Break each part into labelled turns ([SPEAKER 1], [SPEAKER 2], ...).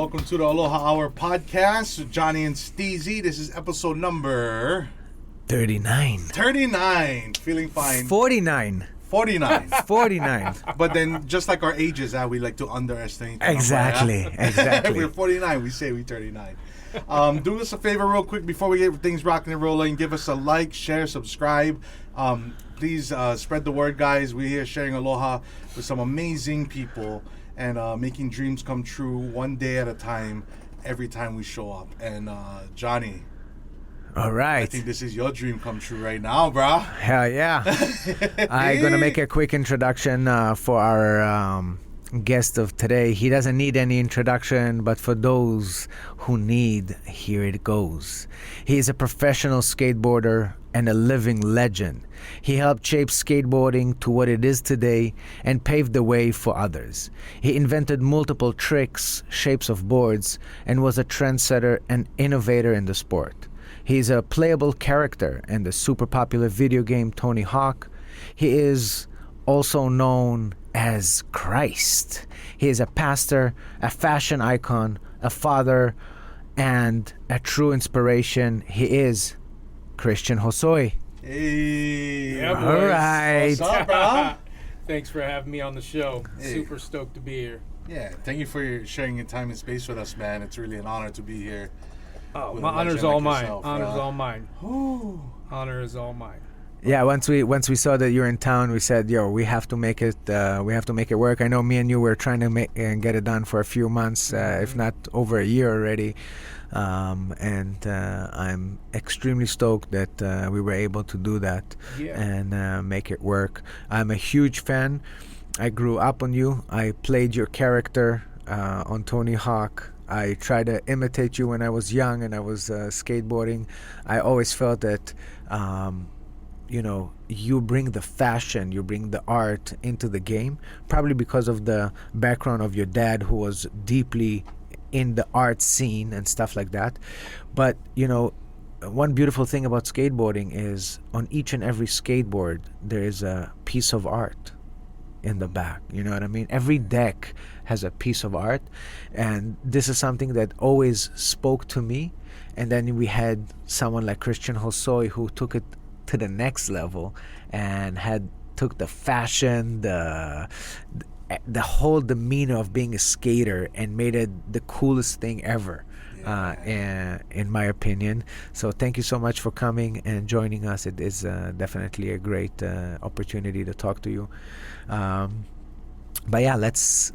[SPEAKER 1] Welcome to the Aloha Hour podcast, Johny and Steezy. This is episode number
[SPEAKER 2] 39.
[SPEAKER 1] 39. Feeling fine.
[SPEAKER 2] 49.
[SPEAKER 1] 49.
[SPEAKER 2] 49.
[SPEAKER 1] But then, just like our ages, we like to underestimate.
[SPEAKER 2] Exactly.
[SPEAKER 1] If we're 49, we say we're 39. Do us a favor real quick before we get things rocking and rolling. Give us a like, share, subscribe. Please spread the word, guys. We're here sharing Aloha with some amazing people and making dreams come true one day at a time every time we show up. And Johny,
[SPEAKER 2] all right.
[SPEAKER 1] I think this is your dream come true right now, bro.
[SPEAKER 2] Hell yeah. I'm going to make a quick introduction for our guest of today. He doesn't need any introduction, but for those who need, here it goes. He is a professional skateboarder and a living legend. He helped shape skateboarding to what it is today and paved the way for others. He invented multiple tricks, shapes of boards, and was a trendsetter and innovator in the sport. He's a playable character in the super popular video game Tony Hawk. He is also known as Christ. He is a pastor, a fashion icon, a father, and a true inspiration. He is Christian Hosoi.
[SPEAKER 1] Hey.
[SPEAKER 3] Yeah, boys.
[SPEAKER 2] All right.
[SPEAKER 1] What's up, bro?
[SPEAKER 3] Thanks for having me on the show.
[SPEAKER 1] Hey.
[SPEAKER 3] Super stoked to be here.
[SPEAKER 1] Yeah, thank you for sharing your time and space with us, man. It's really an honor to be here.
[SPEAKER 3] Oh,
[SPEAKER 1] With
[SPEAKER 3] my
[SPEAKER 1] a
[SPEAKER 3] honor's
[SPEAKER 1] legend
[SPEAKER 3] all
[SPEAKER 1] like
[SPEAKER 3] mine.
[SPEAKER 1] yourself,
[SPEAKER 3] Honor's
[SPEAKER 1] bro.
[SPEAKER 3] all mine. Honor is all mine.
[SPEAKER 2] Yeah, once we saw that you're in town, we said, "Yo, we have to make it. We have to make it work." I know me and you were trying to make and get it done for a few months, if not over a year already. And I'm extremely stoked that we were able to do that and make it work. I'm a huge fan. I grew up on you. I played your character on Tony Hawk. I tried to imitate you when I was young and I was skateboarding. I always felt that you bring the fashion, you bring the art into the game, probably because of the background of your dad, who was deeply in the art scene and stuff like that. But one beautiful thing about skateboarding is on each and every skateboard there is a piece of art in the back. You know what I mean? Every deck has a piece of art, and this is something that always spoke to me. And then we had someone like Christian Hosoi who took it to the next level and took the fashion, the whole demeanor of being a skater and made it the coolest thing ever, in my opinion. So thank you so much for coming and joining us. It is definitely a great opportunity to talk to you. But yeah, let's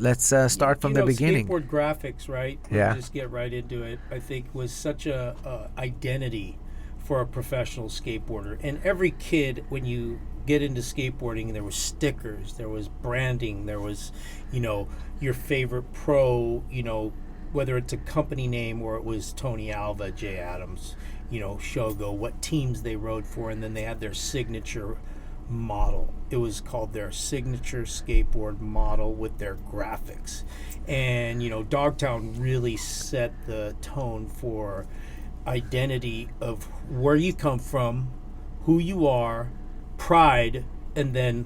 [SPEAKER 2] start from the beginning.
[SPEAKER 3] Skateboard Graphics, right?
[SPEAKER 2] Yeah.
[SPEAKER 3] We'll just get right into it. I think was such a identity for a professional skateboarder. And every kid, when you get into skateboarding, there was stickers, there was branding, there was, your favorite pro, whether it's a company name or it was Tony Alva, Jay Adams, Shogo, what teams they rode for, and then they had their signature model. It was called their signature skateboard model with their graphics. And, Dogtown really set the tone for identity of where you come from, who you are, pride, and then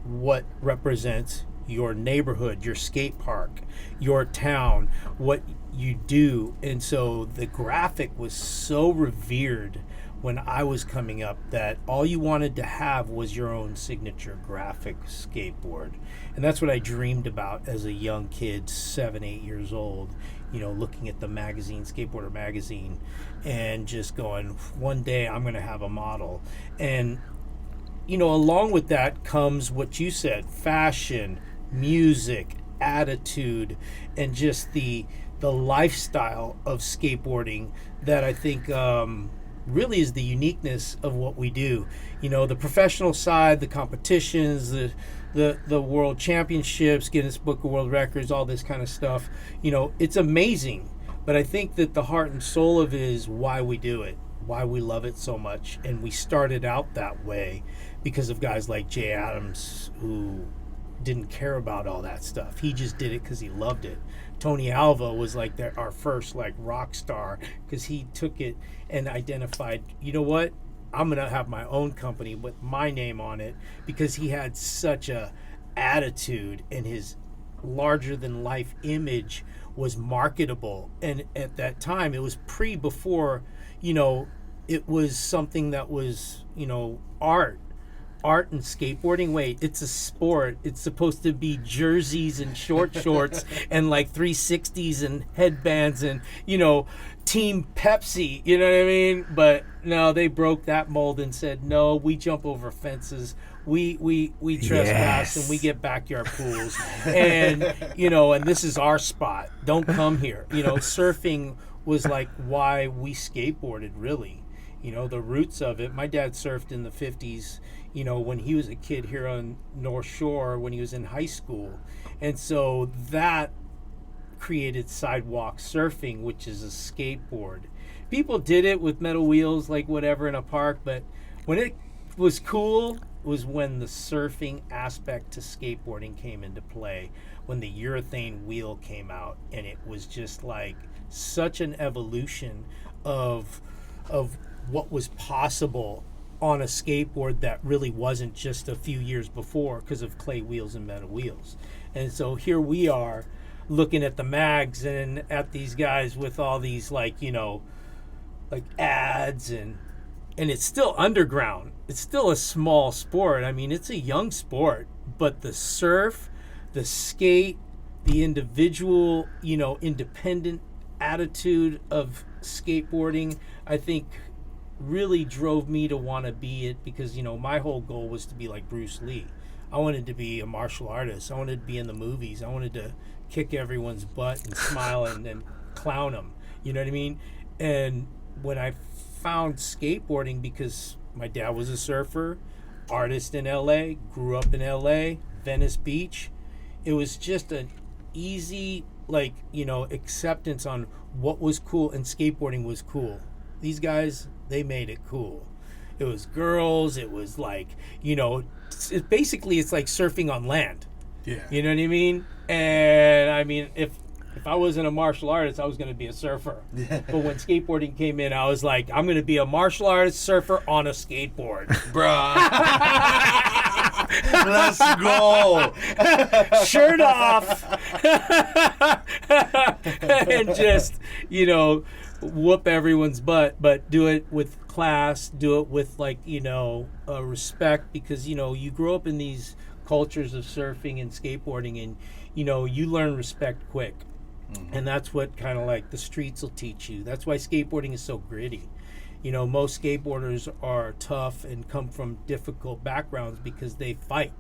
[SPEAKER 3] what represents your neighborhood, your skate park, your town, what you do. And so the graphic was so revered when I was coming up that all you wanted to have was your own signature graphic skateboard. And that's what I dreamed about as a young kid, 7-8 years old, looking at the magazine, Skateboarder magazine, and just going, one day I'm going to have a model. And along with that comes what you said, fashion, music, attitude, and just the lifestyle of skateboarding that I think really is the uniqueness of what we do. The professional side, the competitions, the world championships, Guinness Book of World Records, all this kind of stuff, it's amazing. But I think that the heart and soul of it is why we do it, why we love it so much. And we started out that way because of guys like Jay Adams, who didn't care about all that stuff. He just did it because he loved it. Tony Alva was like our first rock star because he took it and identified, you know what, I'm going to have my own company with my name on it, because he had such a attitude, and his larger than life image was marketable. And at that time, it was before, it was something that was, art and skateboarding. Wait, it's a sport. It's supposed to be jerseys and short shorts and like 360s and headbands and Team Pepsi, you know what I mean? But no, they broke that mold and said, no, we jump over fences, we trespass, and we get backyard pools, and and this is our spot, don't come here. Surfing was like why we skateboarded, really. The roots of it. My dad surfed in the 50s, when he was a kid here on North Shore, when he was in high school. And so that created sidewalk surfing, which is a skateboard. People did it with metal wheels, like whatever, in a park, but when it was cool was when the surfing aspect to skateboarding came into play, when the urethane wheel came out, and it was just like such an evolution of what was possible on a skateboard that really wasn't just a few years before because of clay wheels and metal wheels. And so here we are looking at the mags and at these guys with all these like ads, and it's still underground. It's still a small sport. I mean, it's a young sport, but the surf, the skate, the individual, independent attitude of skateboarding, I think really drove me to want to be it, because my whole goal was to be like Bruce Lee. I wanted to be a martial artist. I wanted to be in the movies. I wanted to kick everyone's butt and smile and clown them. You know what I mean? And when I found skateboarding, because my dad was a surfer, artist in LA, grew up in LA, Venice Beach, it was just an easy acceptance on what was cool, and skateboarding was cool. These guys, they made it cool. It was girls. It was like, basically it's like surfing on land.
[SPEAKER 1] Yeah.
[SPEAKER 3] You know what I mean? And I mean, if I wasn't a martial artist, I was going to be a surfer. Yeah. But when skateboarding came in, I was like, I'm going to be a martial artist surfer on a skateboard.
[SPEAKER 1] Bruh. Let's go.
[SPEAKER 3] Shirt off. And just, whoop everyone's butt, but do it with class, do it with respect, because you grow up in these cultures of surfing and skateboarding, and you learn respect quick. Mm-hmm. And that's what kind of like the streets will teach you. That's why skateboarding is so gritty. Most skateboarders are tough and come from difficult backgrounds because they fight.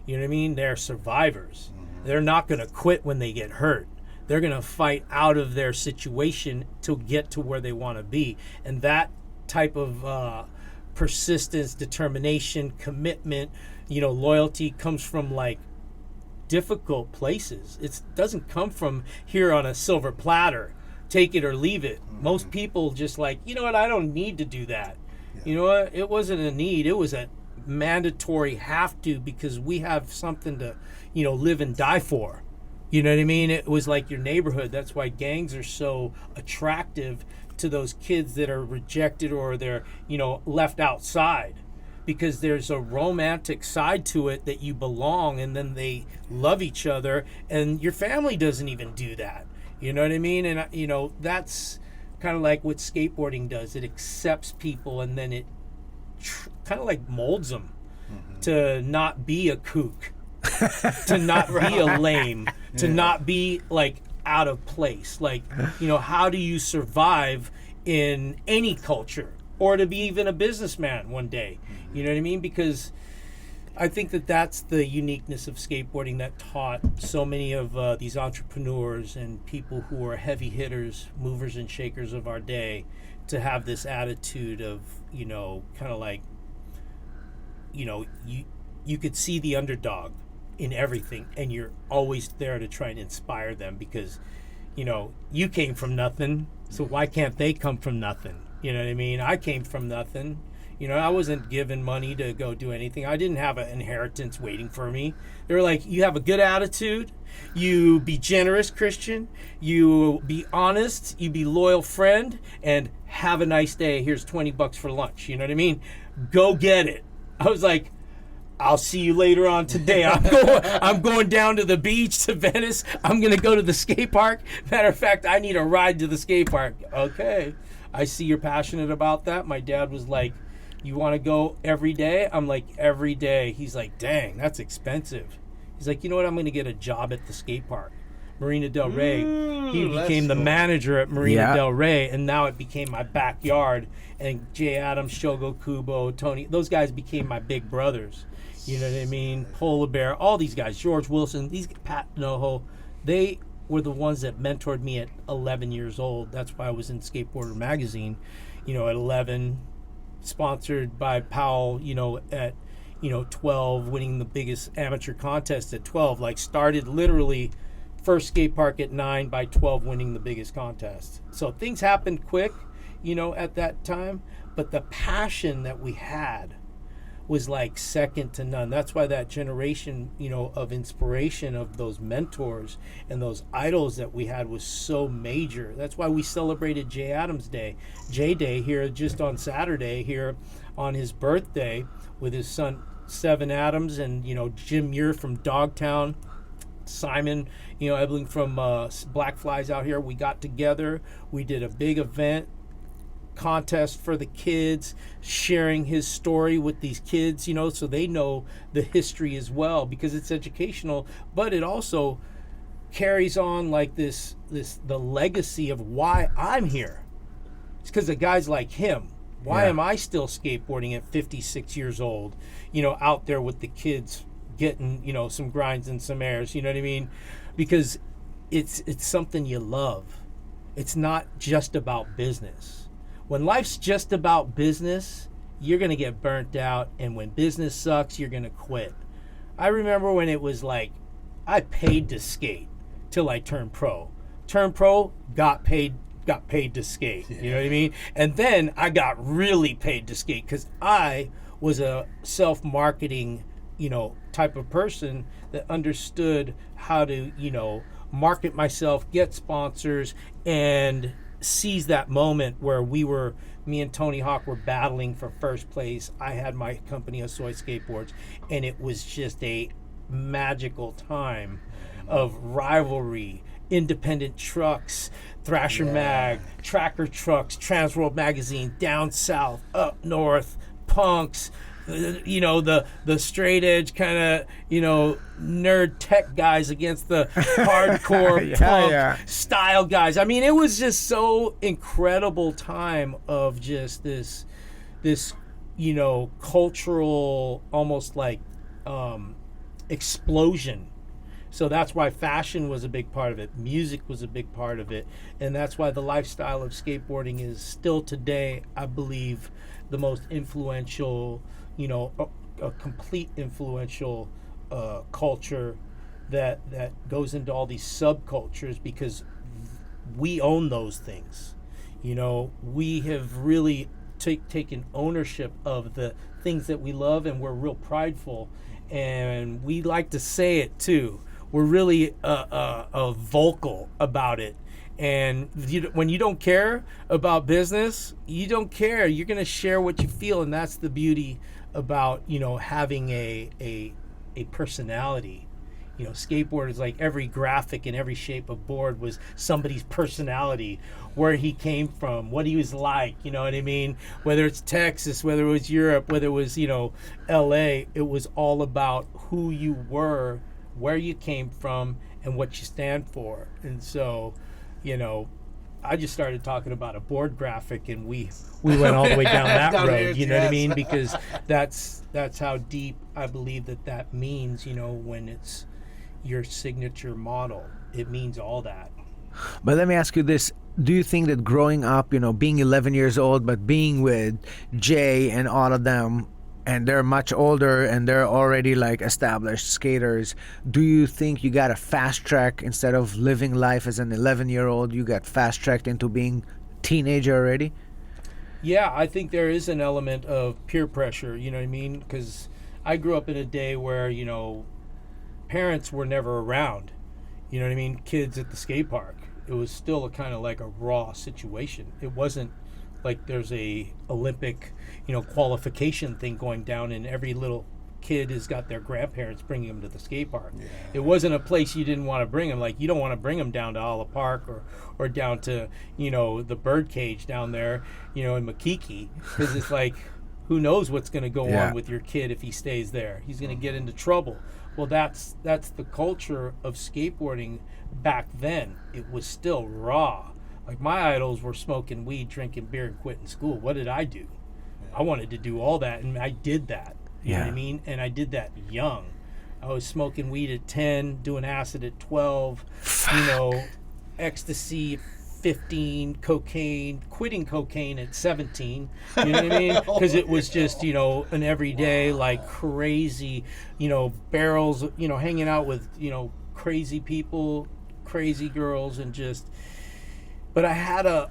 [SPEAKER 3] You know what I mean? They're survivors. Mm-hmm. They're not going to quit when they get hurt. They're going to fight out of their situation to get to where they want to be. And that type of persistence, determination, commitment, loyalty comes from difficult places. It doesn't come from here on a silver platter, take it or leave it. Mm-hmm. Most people just I don't need to do that. Yeah. You know what? It wasn't a need. It was a mandatory have to, because we have something to, live and die for. You know what I mean? It was like your neighborhood. That's why gangs are so attractive to those kids that are rejected or they're, left outside. Because there's a romantic side to it that you belong, and then they love each other, and your family doesn't even do that. You know what I mean? And, that's kind of like what skateboarding does. It accepts people, and then it kind of molds them to not be a kook, to not be a lame, to not be out of place. How do you survive in any culture, or to be even a businessman one day? You know what I mean? Because I think that's the uniqueness of skateboarding that taught so many of these entrepreneurs and people who are heavy hitters, movers and shakers of our day, to have this attitude of, you could see the underdog in everything, and you're always there to try and inspire them, because, you came from nothing, so why can't they come from nothing? You know what I mean? I came from nothing. I wasn't given money to go do anything. I didn't have an inheritance waiting for me. They were like, you have a good attitude, you be generous, Christian, you be honest, you be loyal friend, and have a nice day. Here's $20 for lunch. You know what I mean? Go get it. I was like, I'll see you later on today. I'm going down to the beach, to Venice. I'm going to go to the skate park. Matter of fact, I need a ride to the skate park. Okay. I see you're passionate about that. My dad was like, you want to go every day? I'm like, every day. He's like, dang, that's expensive. He's like, you know what? I'm going to get a job at the skate park. Marina Del Rey. He became the manager at Marina Del Rey, and now it became my backyard. And Jay Adams, Shogo Kubo, Tony, those guys became my big brothers. You know what I mean? Polar Bear, all these guys, George Wilson, these Pat Noho, they were the ones that mentored me at 11 years old. That's why I was in Skateboarder magazine, at 11, sponsored by Powell, at 12, winning the biggest amateur contest at 12. Like, started literally first skate park at 9, by 12 winning the biggest contest. So things happened quick, at that time, but the passion that we had was like second to none. That's why that generation, of inspiration of those mentors and those idols that we had was so major. That's why we celebrated Jay Adams Day, Jay Day, here just on Saturday, here on his birthday, with his son Seven Adams and Jim Muir from Dogtown, Simon, Ebling from Black Flies out here. We got together, we did a big event, contest for the kids, sharing his story with these kids, so they know the history as well, because it's educational, but it also carries on like the legacy of why I'm here. It's because of guys like him. Why am I still skateboarding at 56 years old, out there with the kids getting, some grinds and some airs, you know what I mean? Because it's something you love. It's not just about business. When life's just about business, you're going to get burnt out, and when business sucks, you're going to quit. I remember when it was like, I paid to skate till I turned pro. Turned pro, got paid to skate. You know what I mean? And then I got really paid to skate because I was a self-marketing, type of person that understood how to, market myself, get sponsors, and seize that moment where me and Tony Hawk were battling for first place. I had my company, Hosoi Skateboards, and it was just a magical time of rivalry, independent trucks, Thrasher Mag, Tracker Trucks, Transworld Magazine, down south, up north, punks, the straight edge kind of, nerd tech guys against the hardcore punk style guys. I mean, it was just so incredible time of just this cultural, almost like explosion. So that's why fashion was a big part of it. Music was a big part of it. And that's why the lifestyle of skateboarding is still today, I believe, the most influential, a complete influential culture that goes into all these subcultures, because we own those things. We have really taken ownership of the things that we love, and we're real prideful, and we like to say it too. We're really vocal about it. And when you don't care about business, you don't care. You're going to share what you feel, and that's the beauty about having a personality. Skateboarders, like every graphic and every shape of board was somebody's personality, where he came from, what he was like, you know what I mean? Whether it's Texas, whether it was Europe, whether it was LA, it was all about who you were, where you came from, and what you stand for. And so, I just started talking about a board graphic, and we went all the way down that road, you know what I mean? Because that's how deep I believe that means, when it's your signature model. It means all that.
[SPEAKER 2] But let me ask you this. Do you think that growing up, being 11 years old, but being with Jay and all of them, and they're much older and they're already like established skaters, do you think you got a fast track instead of living life as an 11-year-old? You got fast tracked into being teenager already?
[SPEAKER 3] Yeah, I think there is an element of peer pressure, you know what I mean? Because I grew up in a day where, parents were never around, you know what I mean? Kids at the skate park. It was still a kind of like a raw situation. It wasn't like there's a Olympic, qualification thing going down in every little kid has got their grandparents bringing them to the skate park. Yeah. It wasn't a place you didn't want to bring them. Like, you don't want to bring them down to Aloha Park or down to, the bird cage down there, in Makiki, because it's like, who knows what's going to go on with your kid if he stays there. He's going to get into trouble. Well, that's the culture of skateboarding back then. It was still raw. Like, my idols were smoking weed, drinking beer, and quitting school. What did I do? I wanted to do all that, and I did that. You know what I mean? And I did that young. I was smoking weed at 10, doing acid at 12, ecstasy at 15, cocaine, quitting cocaine at 17. You know what I mean? Because it was just, an everyday, like, crazy, barrels, hanging out with, crazy people, crazy girls, and just... But I had a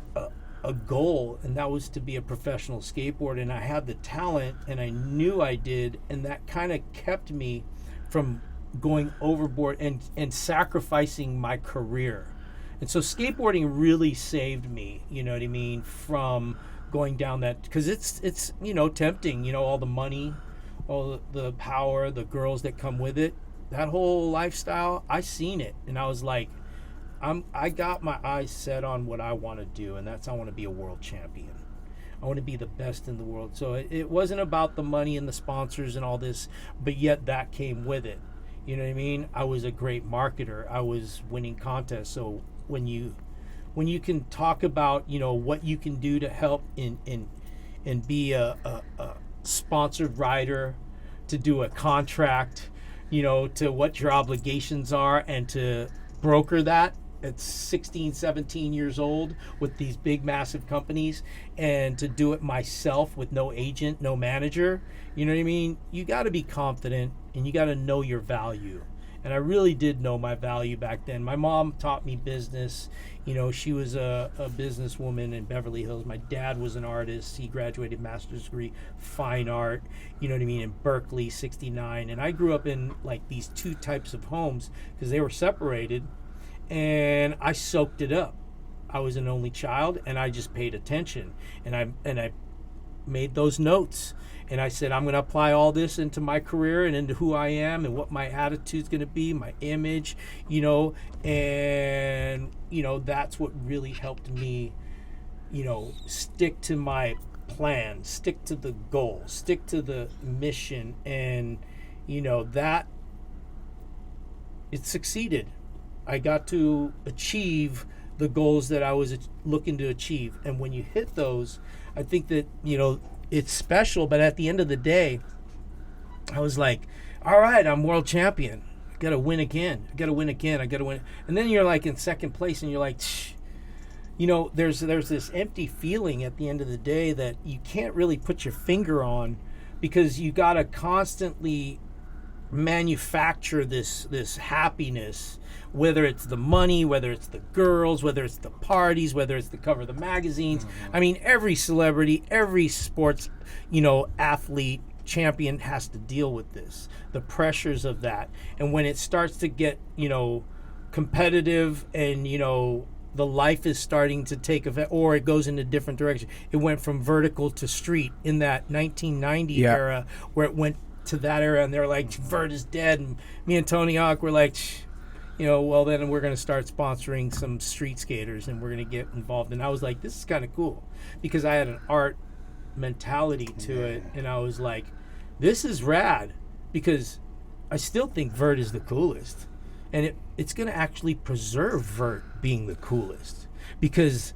[SPEAKER 3] goal, and that was to be a professional skateboarder, and I had the talent, and I knew I did, and that kind of kept me from going overboard and sacrificing my career. And so skateboarding really saved me, you know what I mean, from going down that, because it's tempting, all the money, all the power, the girls that come with it, that whole lifestyle. I seen it, and I was like, I got my eyes set on what I want to do, and that's I want to be a world champion. I want to be the best in the world. So it wasn't about the money and the sponsors and all this, but yet that came with it. You know what I mean? I was a great marketer. I was winning contests. So when you can talk about, what you can do to help and be a sponsored rider, to do a contract, to what your obligations are, and to broker that at 16, 17 years old with these big, massive companies, and to do it myself with no agent, no manager, you know what I mean? You got to be confident, and you got to know your value. And I really did know my value back then. My mom taught me business. She was a businesswoman in Beverly Hills. My dad was an artist. He graduated master's degree, fine art, you know what I mean, in Berkeley, 69. And I grew up in, like, these two types of homes because they were separated, and I soaked it up. I was an only child, and I just paid attention. And I made those notes. And I said, I'm going to apply all this into my career and into who I am and what my attitude's going to be, my image, and, that's what really helped me, stick to my plan, stick to the goal, stick to the mission. And, that it succeeded. I got to achieve the goals that I was looking to achieve. And when you hit those, I think that, it's special, but at the end of the day, I was like, all right, I'm world champion. I got to win again. I got to win again. I got to win. And then you're like in second place, and you're like, there's this empty feeling at the end of the day that you can't really put your finger on, because you got to constantly manufacture this happiness, whether it's the money, whether it's the girls, whether it's the parties, whether it's the cover of the magazines. Mm-hmm. I mean, every celebrity, every sports, athlete, champion has to deal with this, the pressures of that. And when it starts to get, competitive, and, the life is starting to take effect, or it goes in a different direction. It went from vertical to street in that 1990 era, where it went to that era, and they're like, vert is dead. And me and Tony Hawk were like, well, then we're going to start sponsoring some street skaters, and we're going to get involved. And I was like, this is kind of cool, because I had an art mentality to it, and I was like, this is rad, because I still think vert is the coolest. And it's going to actually preserve vert being the coolest, because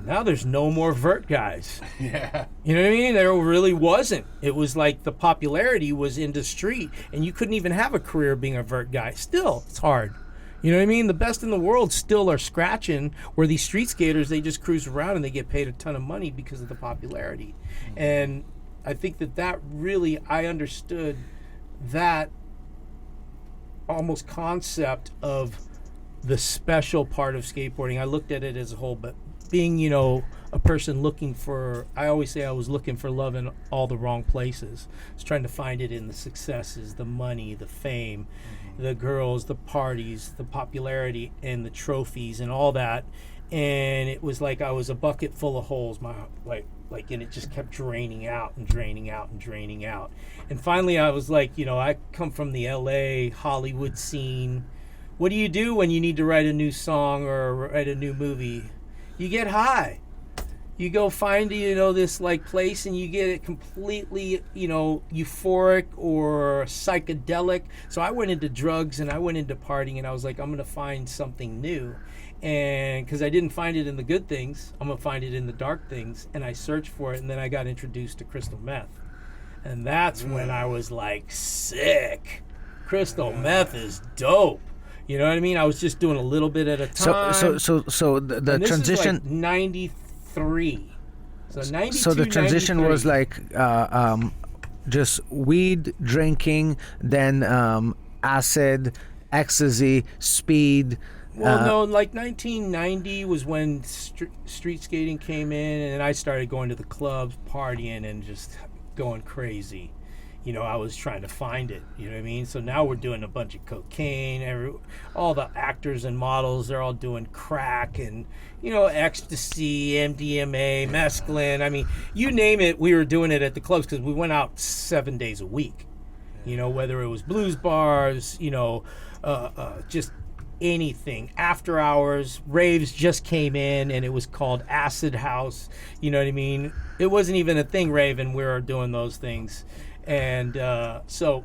[SPEAKER 3] now there's no more vert guys.
[SPEAKER 1] Yeah.
[SPEAKER 3] You know what I mean? There really wasn't. It was like the popularity was into street, and you couldn't even have a career being a vert guy. Still, it's hard. You know what I mean? The best in the world still are scratching, where these street skaters, they just cruise around and they get paid a ton of money because of the popularity. Mm-hmm. And I think that really, I understood that almost concept of the special part of skateboarding. I looked at it as a whole, but being, a person looking for, I always say I was looking for love in all the wrong places. I was trying to find it in the successes, the money, the fame, the girls, the parties, the popularity, and the trophies and all that. And it was like I was a bucket full of holes. like, and it just kept draining out and draining out and draining out. And finally I was like, I come from the LA Hollywood scene. What do you do when you need to write a new song or write a new movie? You get high. You go find, this like place, and you get it completely, euphoric or psychedelic. So I went into drugs and I went into partying, and I was like, I'm going to find something new. And because I didn't find it in the good things, I'm going to find it in the dark things. And I searched for it, and then I got introduced to crystal meth. And that's when I was like, sick. Crystal meth is dope. You know what I mean? I was just doing a little bit at a time.
[SPEAKER 2] So the transition.
[SPEAKER 3] Is like 93. So 92.
[SPEAKER 2] So the transition
[SPEAKER 3] 93.
[SPEAKER 2] was like just weed, drinking, then acid, ecstasy, speed.
[SPEAKER 3] Well, no, like 1990 was when street skating came in, and I started going to the clubs, partying, and just going crazy. I was trying to find it, you know what I mean? So now we're doing a bunch of cocaine. All the actors and models, they're all doing crack and, ecstasy, MDMA, mescaline. I mean, you name it, we were doing it at the clubs because we went out 7 days a week. Whether it was blues bars, just anything. After hours, raves just came in, and it was called Acid House. You know what I mean? It wasn't even a thing, rave, and we were doing those things. And so,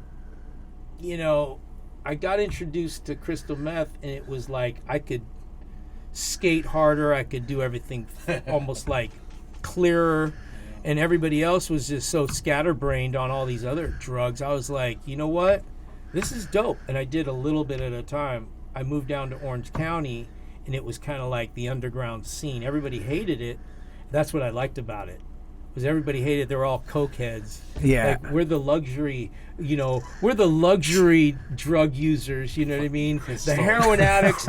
[SPEAKER 3] I got introduced to crystal meth, and it was like I could skate harder. I could do everything almost like clearer. And everybody else was just so scatterbrained on all these other drugs. I was like, you know what? This is dope. And I did a little bit at a time. I moved down to Orange County, and it was kind of like the underground scene. Everybody hated it. That's what I liked about it. Because everybody hated, they were all coke heads.
[SPEAKER 2] Yeah.
[SPEAKER 3] Like, we're the luxury, we're the luxury drug users, you know what I mean? The heroin addicts,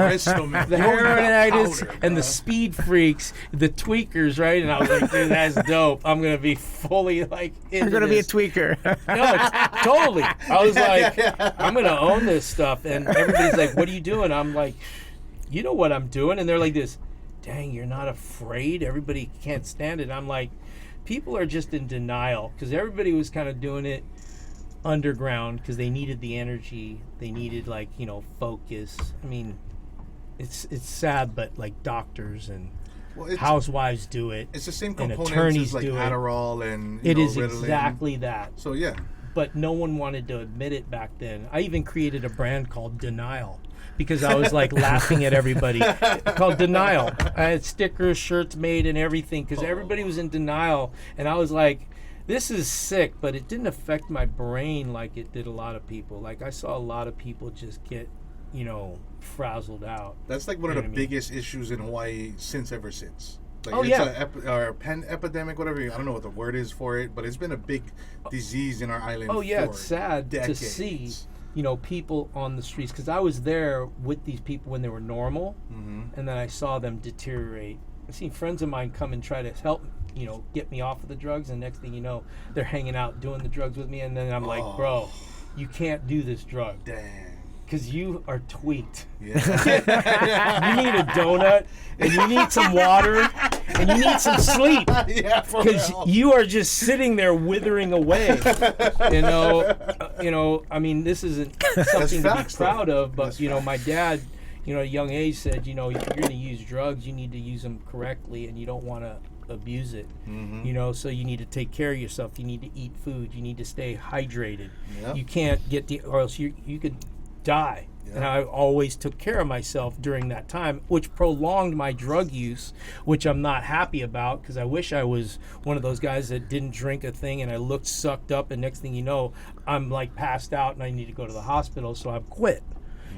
[SPEAKER 3] and the speed freaks, the tweakers, right? And I was like, dude, that's dope. I'm going to be fully like into
[SPEAKER 2] I'm going to be a
[SPEAKER 3] this.
[SPEAKER 2] tweaker.
[SPEAKER 3] No, totally. I was like, I'm going to own this stuff. And everybody's like, what are you doing? I'm like, you know what I'm doing? And they're like this, dang, you're not afraid? Everybody can't stand it. I'm like, people are just in denial because everybody was kind of doing it underground because they needed the energy. They needed focus. I mean, it's sad, but like doctors and housewives do it.
[SPEAKER 1] It's the same
[SPEAKER 3] and
[SPEAKER 1] components
[SPEAKER 3] attorneys
[SPEAKER 1] as like
[SPEAKER 3] do
[SPEAKER 1] Adderall and
[SPEAKER 3] it is
[SPEAKER 1] Ritalin.
[SPEAKER 3] exactly that.
[SPEAKER 1] So yeah.
[SPEAKER 3] But no one wanted to admit it back then. I even created a brand called Denial. Because I was like laughing at everybody. Called Denial. I had stickers, shirts made, and everything because everybody was in denial. And I was like, this is sick, but it didn't affect my brain like it did a lot of people. Like I saw a lot of people just get, frazzled out.
[SPEAKER 1] That's like one of the biggest issues in Hawaii ever since. Like it's a pen epidemic, whatever. I don't know what the word is for it, but it's been a big disease in our island.
[SPEAKER 3] Oh yeah,
[SPEAKER 1] for
[SPEAKER 3] it's sad
[SPEAKER 1] decades.
[SPEAKER 3] to see. People on the streets because I was there with these people when they were normal, and then I saw them deteriorate. I've seen friends of mine come and try to help, get me off of the drugs, and next thing you know, they're hanging out doing the drugs with me, and then I'm like, bro, you can't do this drug.
[SPEAKER 1] Damn.
[SPEAKER 3] Because you are tweaked.
[SPEAKER 1] Yeah.
[SPEAKER 3] You need a donut, and you need some water, and you need some sleep.
[SPEAKER 1] Yeah,
[SPEAKER 3] because you are just sitting there withering away. I mean, this isn't something to be proud of, but my dad, at a young age said, if you're going to use drugs, you need to use them correctly, and you don't want to abuse it. So you need to take care of yourself. You need to eat food. You need to stay hydrated. Yep. You can't get or else you could die. Yeah. And I always took care of myself during that time, which prolonged my drug use, which I'm not happy about because I wish I was one of those guys that didn't drink a thing and I looked sucked up and next thing you know, I'm like passed out and I need to go to the hospital, so I've quit.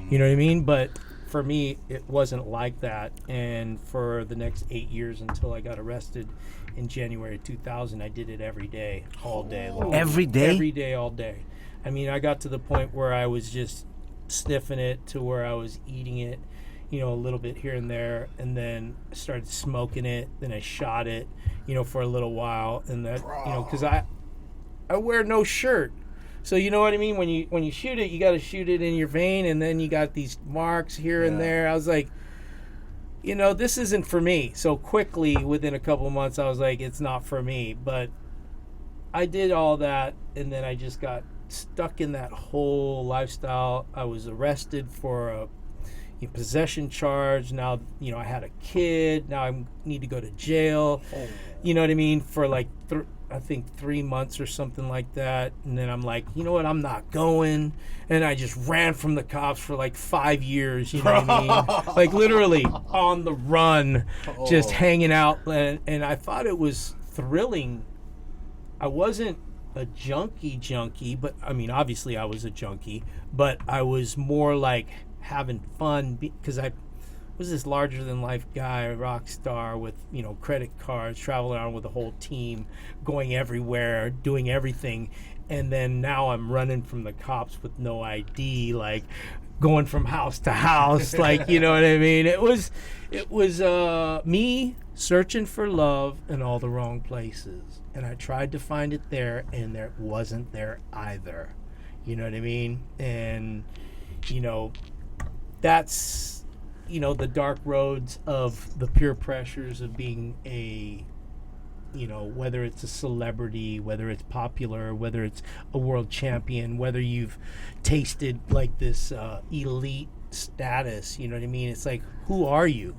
[SPEAKER 3] You know what I mean? But for me, it wasn't like that. And for the next 8 years until I got arrested in January 2000, I did it every day, all day long.
[SPEAKER 2] Every day?
[SPEAKER 3] Every day, all day. I mean, I got to the point where I was just sniffing it to where I was eating it, a little bit here and there, and then I started smoking it, then I shot it, for a little while, and that, because I wear no shirt. So you know what I mean? When you shoot it, you got to shoot it in your vein, and then you got these marks here and there. I was like, this isn't for me. So quickly, within a couple of months, I was like, it's not for me. But I did all that, and then I just got stuck in that whole lifestyle. I was arrested for a possession charge. Now, I had a kid. Now I need to go to jail. You know what I mean? For like, I think 3 months or something like that. And then I'm like, you know what? I'm not going. And I just ran from the cops for like 5 years. You know what I mean? Like literally on the run, just hanging out. And I thought it was thrilling. I wasn't a junkie, but I mean, obviously I was a junkie, but I was more like having fun because I was this larger than life guy, rock star with, credit cards, traveling around with a whole team, going everywhere, doing everything. And then now I'm running from the cops with no ID, like going from house to house, like, you know what I mean? It was me searching for love in all the wrong places. And I tried to find it there, and it wasn't there either. You know what I mean? And, that's, the dark roads of the peer pressures of being a, whether it's a celebrity, whether it's popular, whether it's a world champion, whether you've tasted like this elite status, you know what I mean? It's like, who are you?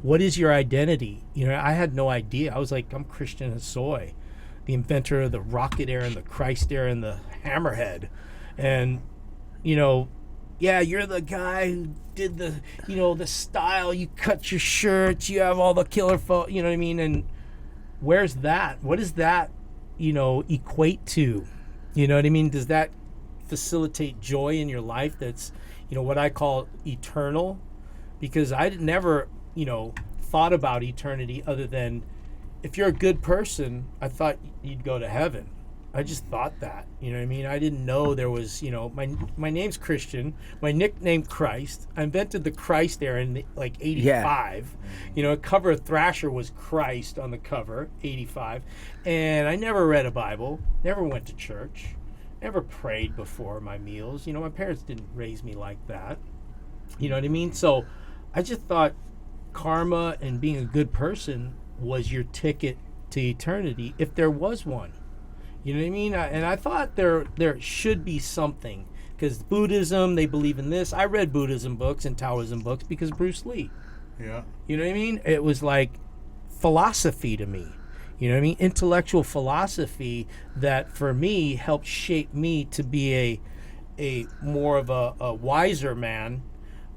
[SPEAKER 3] What is your identity? I had no idea. I was like, I'm Christian Hosoi, the inventor of the rocket air and the Christ air and the hammerhead. And, yeah, you're the guy who did the, the style. You cut your shirts. You have all the killer photos. You know what I mean? And where's that? What does that, equate to? You know what I mean? Does that facilitate joy in your life that's, what I call eternal? Because I never, thought about eternity other than if you're a good person, I thought you'd go to heaven. I just thought that, you know what I mean? I didn't know there was, my name's Christian, my nickname Christ. I invented the Christ there in like 85. Yeah. Cover of Thrasher was Christ on the cover, 85. And I never read a Bible, never went to church, never prayed before my meals. My parents didn't raise me like that. You know what I mean? So I just thought karma and being a good person was your ticket to eternity, if there was one. You know what I mean? And I thought there should be something, because Buddhism, they believe in this. I read Buddhism books and Taoism books because Bruce Lee.
[SPEAKER 1] Yeah.
[SPEAKER 3] You know what I mean? It was like philosophy to me. You know what I mean? Intellectual philosophy that for me helped shape me to be a more of a wiser man.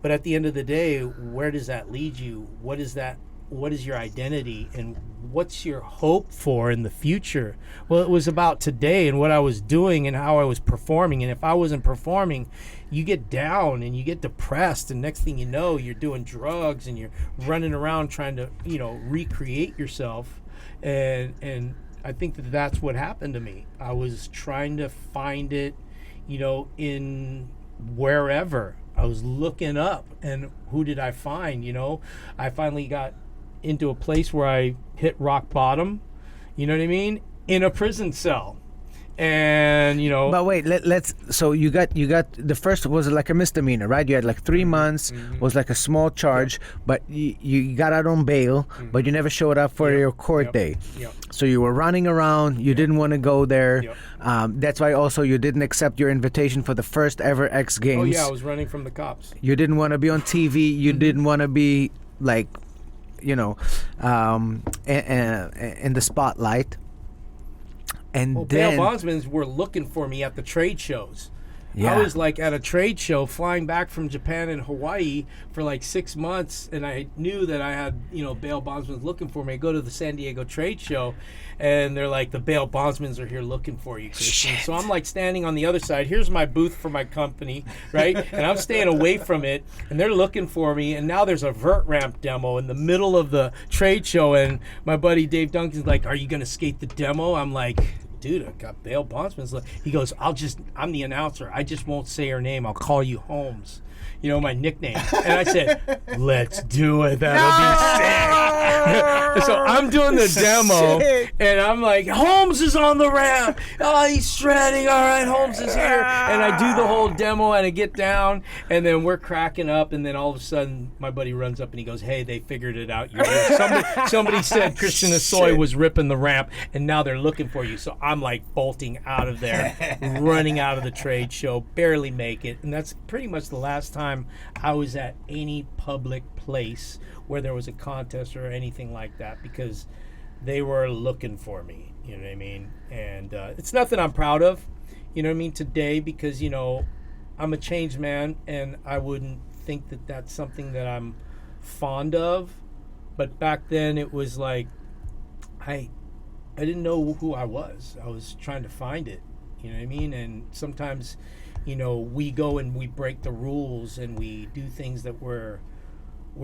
[SPEAKER 3] But at the end of the day, where does that lead you? What is that? What is your identity, and what's your hope for in the future? Well, it was about today and what I was doing and how I was performing. And if I wasn't performing, you get down and you get depressed, and next thing you know, you're doing drugs and you're running around trying to, recreate yourself. And I think that's what happened to me. I was trying to find it, in wherever. I was looking up, and who did I find? I finally got into a place where I hit rock bottom, you know what I mean, in a prison cell. And
[SPEAKER 2] but wait, let's so you got the first was like a misdemeanor, right? You had like 3 months, was like a small charge, but you got out on bail, but you never showed up for your court day. So you were running around, you didn't want to go there. That's why also you didn't accept your invitation for the first ever X Games.
[SPEAKER 3] Oh yeah, I was running from the cops.
[SPEAKER 2] You didn't want to be on TV, you didn't want to be like in the spotlight. And then
[SPEAKER 3] bail bondsmen were looking for me at the trade shows.
[SPEAKER 2] Yeah.
[SPEAKER 3] I was like at a trade show flying back from Japan and Hawaii for like 6 months, and I knew that I had, bail bondsmen looking for me. I go to the San Diego trade show, and they're like, the bail bondsmen are here looking for you, Christian. So I'm like standing on the other side. Here's my booth for my company, right? And I'm staying away from it, and they're looking for me. And now there's a vert ramp demo in the middle of the trade show, and my buddy Dave Duncan's like, are you going to skate the demo? I'm like, dude, I got bail bondsman. He goes, I'm the announcer. I just won't say her name. I'll call you Holmes. You know, my nickname. And I said, let's do it. That'll be sick. So I'm doing the demo, and I'm like, Holmes is on the ramp. Oh, he's shredding. All right, Holmes is here. And I do the whole demo, and I get down, and then we're cracking up, and then all of a sudden, my buddy runs up, and he goes, hey, they figured it out. You're here. Somebody said Christian Hosoi was ripping the ramp, and now they're looking for you. So I'm like bolting out of there, running out of the trade show, barely make it. And that's pretty much the last time I was at any public place where there was a contest or anything like that, because they were looking for me, you know what I mean? And it's nothing I'm proud of, you know what I mean, today, because, you know, I'm a changed man, and I wouldn't think that that's something that I'm fond of. But back then it was like I didn't know who I was. I was trying to find it, you know what I mean? And sometimes, you know, we go and we break the rules, and we do things that were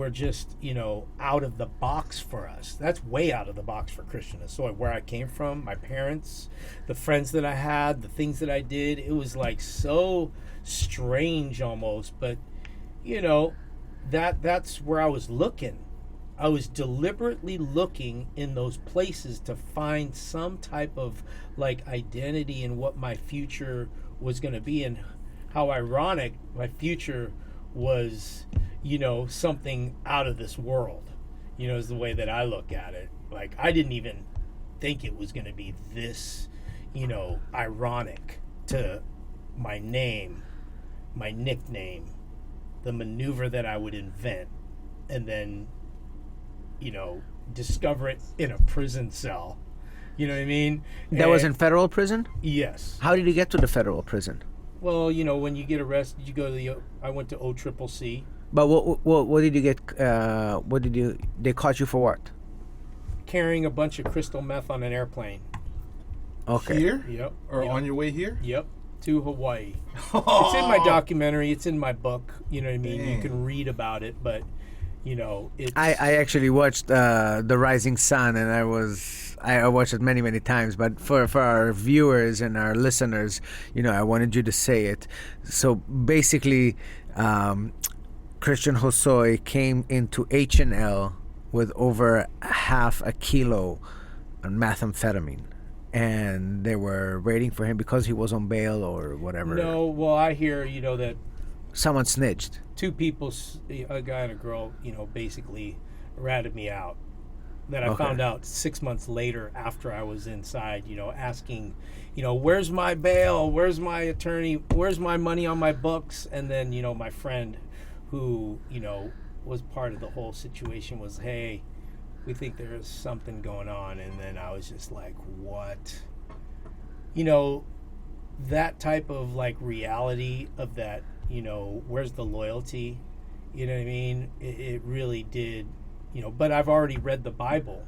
[SPEAKER 3] just, you know, out of the box for us. That's way out of the box for Christian Hosoi. Where I came from, my parents, the friends that I had, the things that I did, it was like so strange almost. But, you know, that's where I was looking. I was deliberately looking in those places to find some type of like identity in what my future was going to be. And how ironic my future was, you know, something out of this world, you know, is the way that I look at it. Like, I didn't even think it was going to be this, you know, ironic to my name, my nickname, the maneuver that I would invent, and then, you know, discover it in a prison cell. You know what I mean?
[SPEAKER 2] That was in federal prison?
[SPEAKER 3] Yes.
[SPEAKER 2] How did you get to the federal prison?
[SPEAKER 3] Well, you know, when you get arrested, you go to I went to OCCC.
[SPEAKER 2] But what did you get? They caught you for what?
[SPEAKER 3] Carrying a bunch of crystal meth on an airplane.
[SPEAKER 2] Okay.
[SPEAKER 1] Here?
[SPEAKER 3] Yep.
[SPEAKER 1] Or
[SPEAKER 3] yep.
[SPEAKER 1] on your way here?
[SPEAKER 3] Yep. To Hawaii. It's in my documentary. It's in my book. You know what I mean?
[SPEAKER 1] Dang.
[SPEAKER 3] You can read about it, but, you know, it's...
[SPEAKER 2] I actually watched The Rising Sun, and I watched it many times. But for our viewers and our listeners, you know, I wanted you to say it. So basically, Christian Hosoi came into H&L with over half a kilo of methamphetamine, and they were waiting for him because he was on bail or whatever.
[SPEAKER 3] No, well, I hear, you know, that
[SPEAKER 2] someone snitched.
[SPEAKER 3] two people, a guy and a girl, you know, basically ratted me out. That I found out 6 months later after I was inside, you know, asking, you know, where's my bail? Where's my attorney? Where's my money on my books? And then, you know, my friend who, you know, was part of the whole situation was, hey, we think there's something going on. And then I was just like, what? You know, that type of like reality of that, you know, where's the loyalty? You know what I mean? It really did, you know, but I've already read the Bible.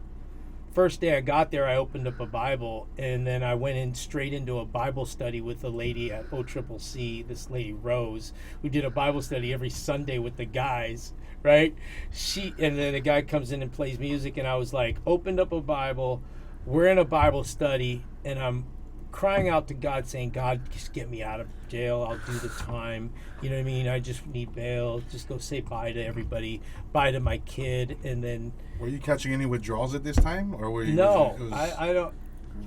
[SPEAKER 3] First day I got there, I opened up a Bible, and then I went in straight into a Bible study with a lady at OCCC, this lady Rose, who did a Bible study every Sunday with the guys, right? And then the guy comes in and plays music, and I was like, opened up a Bible, we're in a Bible study, and I'm crying out to God, saying, God, just get me out of jail. I'll do the time. You know what I mean? I just need bail. Just go say bye to everybody. Bye to my kid. And then...
[SPEAKER 1] Were you catching any withdrawals at this time? Or were you...
[SPEAKER 3] No. I don't...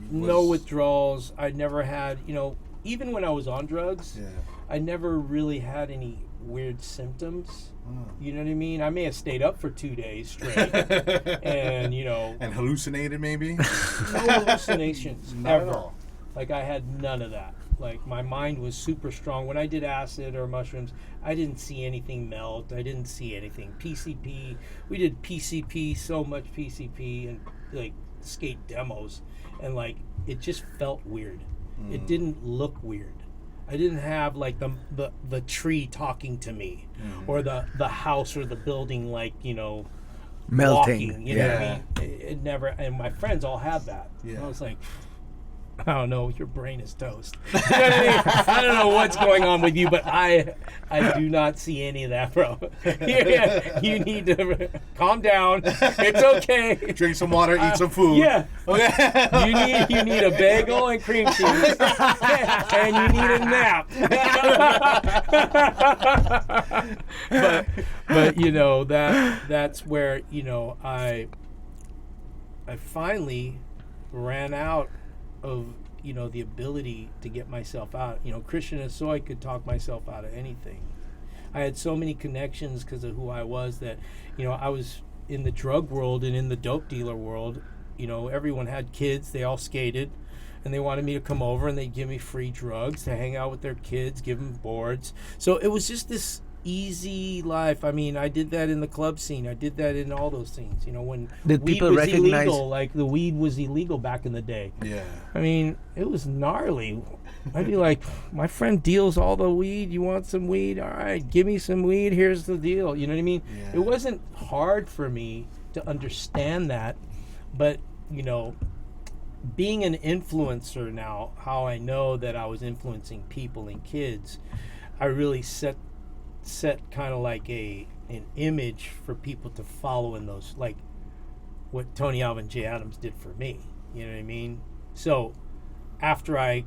[SPEAKER 3] No withdrawals. I never had... You know, even when I was on drugs, I never really had any weird symptoms. You know what I mean? I may have stayed up for 2 days straight. And, you know...
[SPEAKER 1] And hallucinated, maybe?
[SPEAKER 3] No hallucinations.
[SPEAKER 1] Not
[SPEAKER 3] ever.
[SPEAKER 1] at all.
[SPEAKER 3] Like, I had none of that. Like, my mind was super strong. When I did acid or mushrooms, I didn't see anything melt. I didn't see anything. PCP, we did PCP, so much PCP, and, like, skate demos. And, like, it just felt weird. It didn't look weird. I didn't have, like, the tree talking to me. Or the house or the building, like, you know,
[SPEAKER 2] melting.
[SPEAKER 3] Walking, you know what I mean? It never... And my friends all had that.
[SPEAKER 1] Yeah.
[SPEAKER 3] And I was like... I don't know, your brain is toast. You know what I mean? I don't know what's going on with you, but I do not see any of that, bro. You need to calm down. It's okay.
[SPEAKER 1] Drink some water, eat some food.
[SPEAKER 3] Yeah. You need a bagel and cream cheese, and you need a nap. but you know, that's where, you know, I finally ran out of, you know, the ability to get myself out. You know, Christian Hosoi could talk myself out of anything. I had so many connections because of who I was that, you know, I was in the drug world and in the dope dealer world. You know, everyone had kids, they all skated, and they wanted me to come over and they'd give me free drugs to hang out with their kids, give them boards. So it was just this easy life. I mean, I did that in the club scene. I did that in all those scenes. You know, when
[SPEAKER 2] Did
[SPEAKER 3] weed
[SPEAKER 2] people
[SPEAKER 3] was
[SPEAKER 2] recognize-
[SPEAKER 3] illegal, like the weed was illegal back in the day.
[SPEAKER 1] Yeah.
[SPEAKER 3] I mean, it was gnarly. I'd be like, my friend deals all the weed. You want some weed? All right, give me some weed. Here's the deal. You know what I mean?
[SPEAKER 1] Yeah.
[SPEAKER 3] It wasn't hard for me to understand that, but, you know, being an influencer now, how I know that I was influencing people and kids, I really set kind of like an image for people to follow in those, like what Tony, Alva, and Jay Adams did for me. You know what I mean? So after I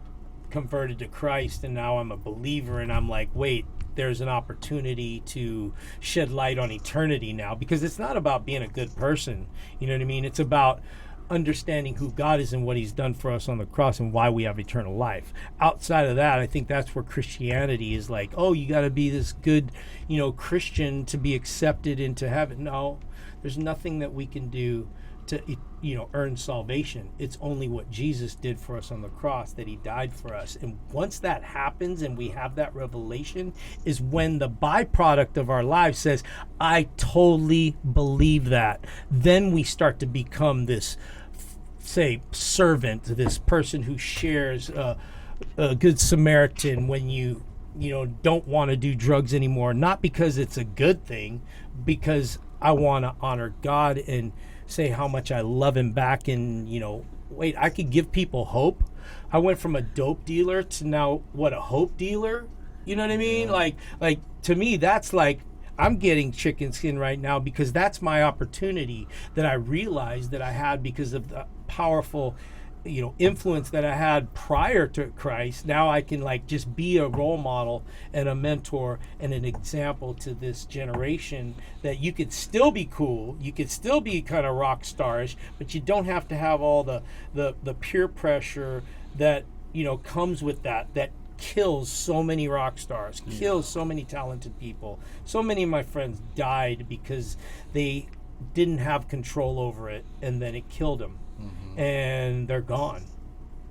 [SPEAKER 3] converted to Christ and now I'm a believer, and I'm like, wait, there's an opportunity to shed light on eternity now, because it's not about being a good person. You know what I mean? It's about understanding who God is and what he's done for us on the cross and why we have eternal life. Outside of that, I think that's where Christianity is like, oh, you got to be this good, you know, Christian to be accepted into heaven. No, there's nothing that we can do to, you know, earn salvation. It's only what Jesus did for us on the cross, that he died for us. And once that happens and we have that revelation, is when the byproduct of our lives says, I totally believe that. Then we start to become this, say, servant, this person who shares a good Samaritan when you know, don't want to do drugs anymore. Not because it's a good thing, because I want to honor God and say how much I love him back. And, you know, wait, I could give people hope. I went from a dope dealer to now, what, a hope dealer? You know what I mean? Like to me, that's like, I'm getting chicken skin right now, because that's my opportunity that I realized that I had because of the powerful, you know, influence that I had prior to Christ. Now I can like just be a role model and a mentor and an example to this generation, that you could still be cool, you could still be kind of rock starish, but you don't have to have all the peer pressure that, you know, comes with that kills so many rock stars, kills so many talented people. So many of my friends died because they didn't have control over it, and then it killed them. And they're gone.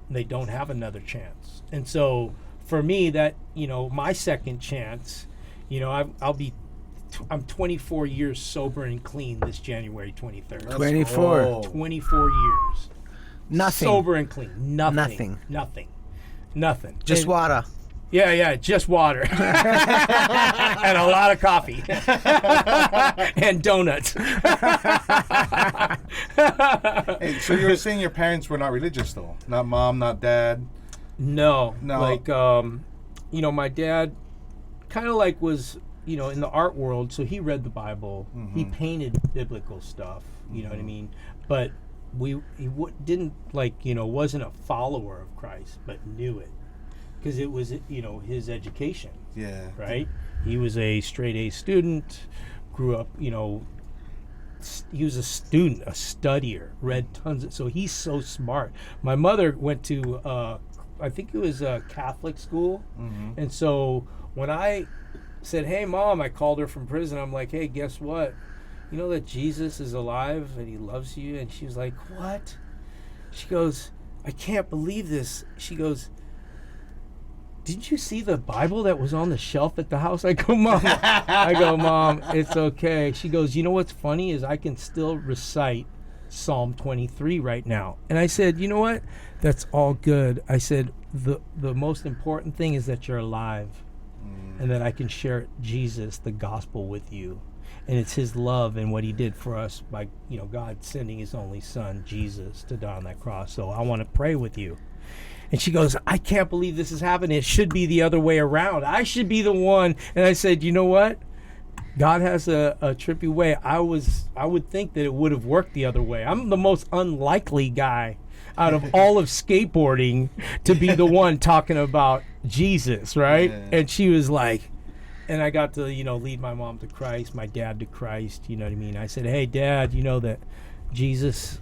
[SPEAKER 3] They don't have another chance. And so for me, that, you know, my second chance, you know, I'm 24 years sober and clean this January 23rd.
[SPEAKER 2] 24.
[SPEAKER 3] 24 years.
[SPEAKER 2] Nothing.
[SPEAKER 3] Sober and clean. Nothing.
[SPEAKER 2] Just
[SPEAKER 3] And-
[SPEAKER 2] water.
[SPEAKER 3] Yeah, just water. And a lot of coffee. And donuts.
[SPEAKER 1] Hey, so you were saying your parents were not religious, though? Not mom, not dad?
[SPEAKER 3] No.
[SPEAKER 1] No.
[SPEAKER 3] Like, you know, my dad kind of like was, you know, in the art world, so he read the Bible. He painted biblical stuff, you know what I mean? But didn't, like, you know, wasn't a follower of Christ, but knew it. Because it was, you know, his education.
[SPEAKER 1] Yeah.
[SPEAKER 3] Right? He was a straight A student, grew up, you know, he was a student, a studier, read tons of, so he's so smart. My mother went to, I think it was a Catholic school. And so when I said, hey, Mom, I called her from prison. I'm like, hey, guess what? You know that Jesus is alive and he loves you? And she was like, what? She goes, I can't believe this. She goes, did you see the Bible that was on the shelf at the house? I go, Mom, it's okay. She goes, you know what's funny is I can still recite Psalm 23 right now. And I said, you know what? That's all good. I said, the most important thing is that you're alive and that I can share Jesus, the gospel, with you. And it's his love and what he did for us by, you know, God sending his only son, Jesus, to die on that cross. So I want to pray with you. And she goes, I can't believe this is happening. It should be the other way around. I should be the one. And I said, you know what? God has a trippy way. I would think that it would have worked the other way. I'm the most unlikely guy out of all of skateboarding to be the one talking about Jesus, right?
[SPEAKER 1] Yeah.
[SPEAKER 3] And she was like, and I got to, lead my mom to Christ, my dad to Christ, you know what I mean? I said, hey, Dad, you know that Jesus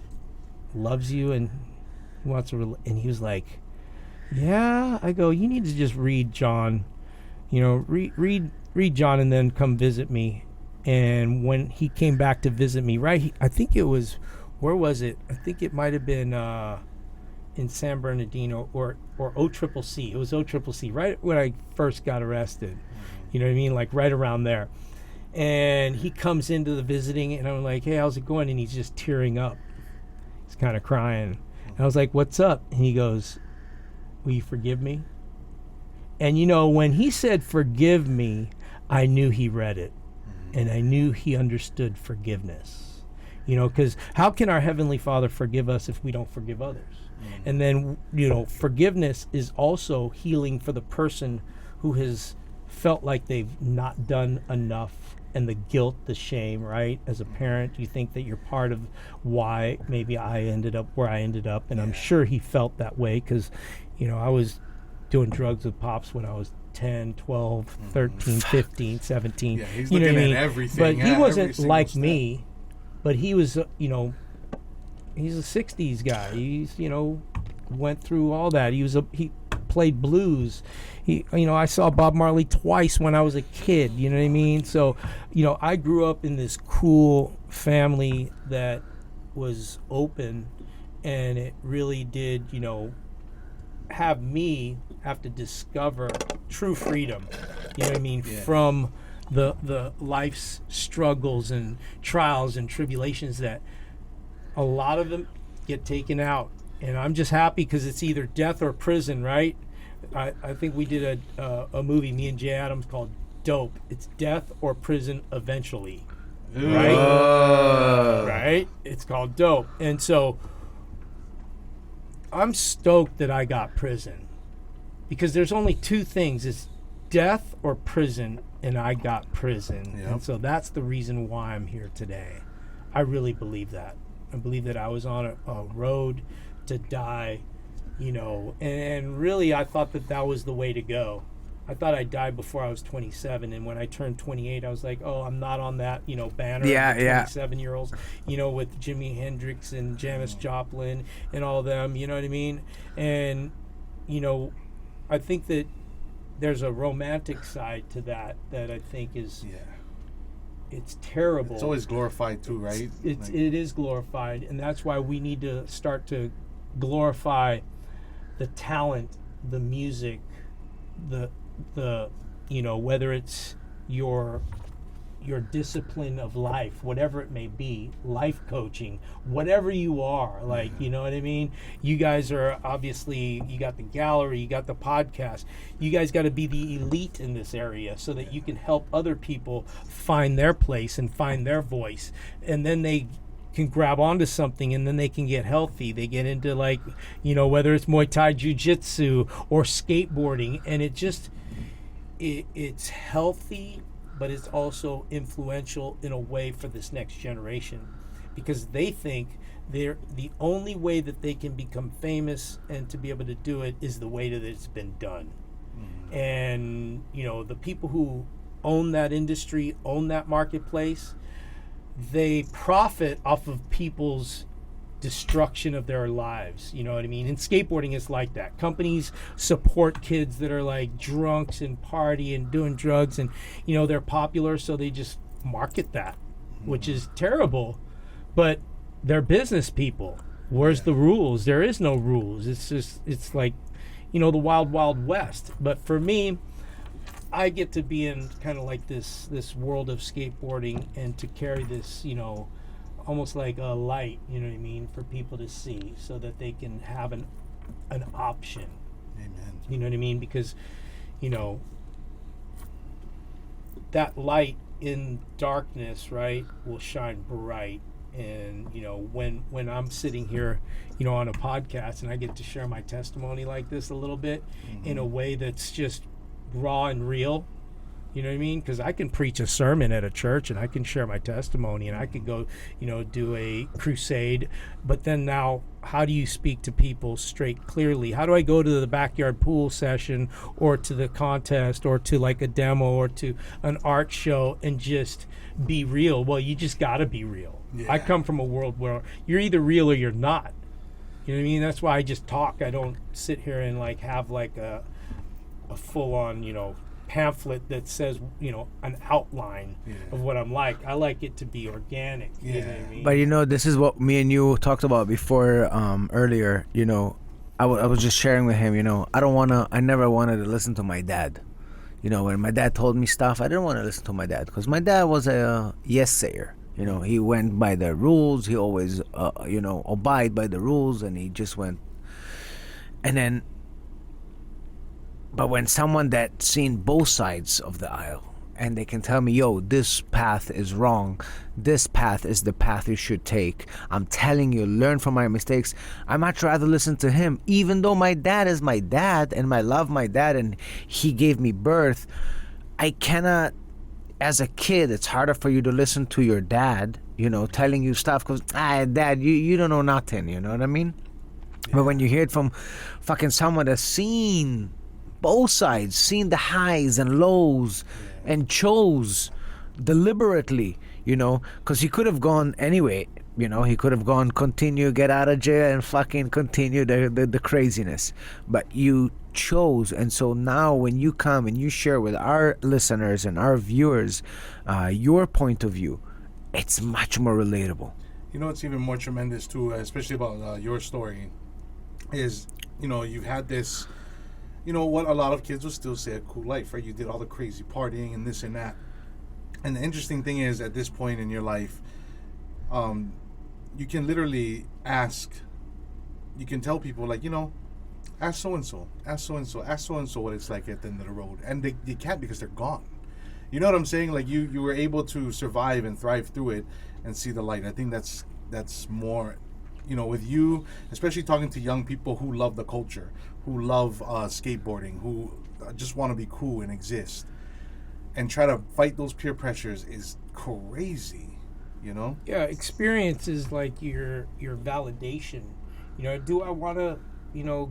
[SPEAKER 3] loves you and he wants to, and he was like, yeah. I go, you need to just read John, read John and then come visit me. And when he came back to visit me, right, I think it was, where was it? I think it might have been in San Bernardino or OCCC. It was OCCC, right when I first got arrested. You know what I mean? Like right around there. And he comes into the visiting, and I'm like, hey, how's it going? And he's just tearing up. He's kind of crying. And I was like, what's up? And he goes, will you forgive me? And when he said forgive me, I knew he read it. And I knew he understood forgiveness. Because how can our Heavenly Father forgive us if we don't forgive others? And then, forgiveness is also healing for the person who has felt like they've not done enough, and the guilt, the shame, right? As a parent, you think that you're part of why maybe I ended up where I ended up. And I'm sure he felt that way because, I was doing drugs with Pops when I was 10, 12, 13, 15, 17.
[SPEAKER 1] Yeah, he's
[SPEAKER 3] you know
[SPEAKER 1] looking
[SPEAKER 3] what I
[SPEAKER 1] at
[SPEAKER 3] mean?
[SPEAKER 1] everything.
[SPEAKER 3] But he wasn't
[SPEAKER 1] every
[SPEAKER 3] like
[SPEAKER 1] single
[SPEAKER 3] me, but he was, he's a 60s guy. He's, went through all that. He played blues. I saw Bob Marley twice when I was a kid, you know what I mean? So, I grew up in this cool family that was open, and it really did, have me have to discover true freedom, you know what I mean, from the life's struggles and trials and tribulations that a lot of them get taken out. And I'm just happy because it's either death or prison, right? I think we did a movie, me and Jay Adams, called Dope. It's death or prison eventually, right? Right? It's called Dope. And so I'm stoked that I got prison because there's only two things. It's death or prison, and I got prison.
[SPEAKER 1] Yep.
[SPEAKER 3] And so that's the reason why I'm here today. I really believe that. I believe that I was on a road to die, and really I thought that was the way to go. I thought I'd die before I was 27, and when I turned 28, I was like, oh, I'm not on that, banner of the 27-year-olds, with Jimi Hendrix and Janis Joplin and all them, you know what I mean? And, I think that there's a romantic side to that I think is... It's terrible.
[SPEAKER 1] It's always glorified too, right?
[SPEAKER 3] It is glorified, and that's why we need to start to glorify the talent, the music, the whether it's your discipline of life, whatever it may be, life coaching, whatever you are, like, you know what I mean? You guys are obviously, you got the gallery, you got the podcast. You guys got to be the elite in this area so that you can help other people find their place and find their voice. And then they can grab onto something, and then they can get healthy. They get into, like, whether it's Muay Thai, Jiu-Jitsu, or skateboarding, and it's healthy, but it's also influential in a way for this next generation, because they think the only way that they can become famous and to be able to do it is the way that it's been done. And the people who own that industry, own that marketplace, they profit off of people's destruction of their lives, you know what I mean? And skateboarding is like that. Companies support kids that are like drunks and party and doing drugs, and they're popular, so they just market that, which is terrible. But they're business people. Where's the rules? There is no rules. It's like the wild, wild west. But for me, I get to be in kind of like this world of skateboarding, and to carry this, almost like a light, you know what I mean, for people to see, so that they can have an option.
[SPEAKER 1] Amen.
[SPEAKER 3] You know what I mean? Because, that light in darkness, right, will shine bright. And when I'm sitting here, on a podcast, and I get to share my testimony like this a little bit in a way that's just raw and real. You know what I mean? Because I can preach a sermon at a church, and I can share my testimony, and I could go, do a crusade. But then now, how do you speak to people straight, clearly? How do I go to the backyard pool session, or to the contest, or to like a demo, or to an art show, and just be real? Well, you just got to be real. Yeah. I come from a world where you're either real or you're not. You know what I mean? That's why I just talk. I don't sit here and like have like a full-on, pamphlet that says, an outline of what I'm like. I like it to be organic.
[SPEAKER 1] Yeah.
[SPEAKER 3] You know what I mean?
[SPEAKER 2] But this is what me and you talked about before earlier. I was just sharing with him, I never wanted to listen to my dad. When my dad told me stuff, I didn't want to listen to my dad because my dad was a yes sayer. He went by the rules. He always, abide by the rules, and he just went. And then, but when someone that's seen both sides of the aisle, and they can tell me, yo, this path is wrong, this path is the path you should take, I'm telling you, learn from my mistakes, I much rather listen to him, even though my dad is my dad, and I love my dad, and he gave me birth. I cannot, as a kid, it's harder for you to listen to your dad, telling you stuff, because, dad, you don't know nothing, you know what I mean? Yeah. But when you hear it from fucking someone that's seen both sides, seen the highs and lows, and chose deliberately, because he could have gone anyway, he could have gone, continue, get out of jail, and fucking continue the craziness. But you chose, and so now when you come and you share with our listeners and our viewers your point of view, it's much more relatable.
[SPEAKER 1] It's even more tremendous too, especially about your story, is, you've had this, what a lot of kids will still say a cool life, right? You did all the crazy partying and this and that. And the interesting thing is, at this point in your life, you can literally you can tell people, like, ask so-and-so what it's like at the end of the road. And they can't, because they're gone. You know what I'm saying? Like, you were able to survive and thrive through it and see the light. I think that's more, with you, especially talking to young people who love the culture, who love skateboarding, who just want to be cool and exist, and try to fight those peer pressures is crazy, Yeah,
[SPEAKER 3] experience is like your validation. Do I want to,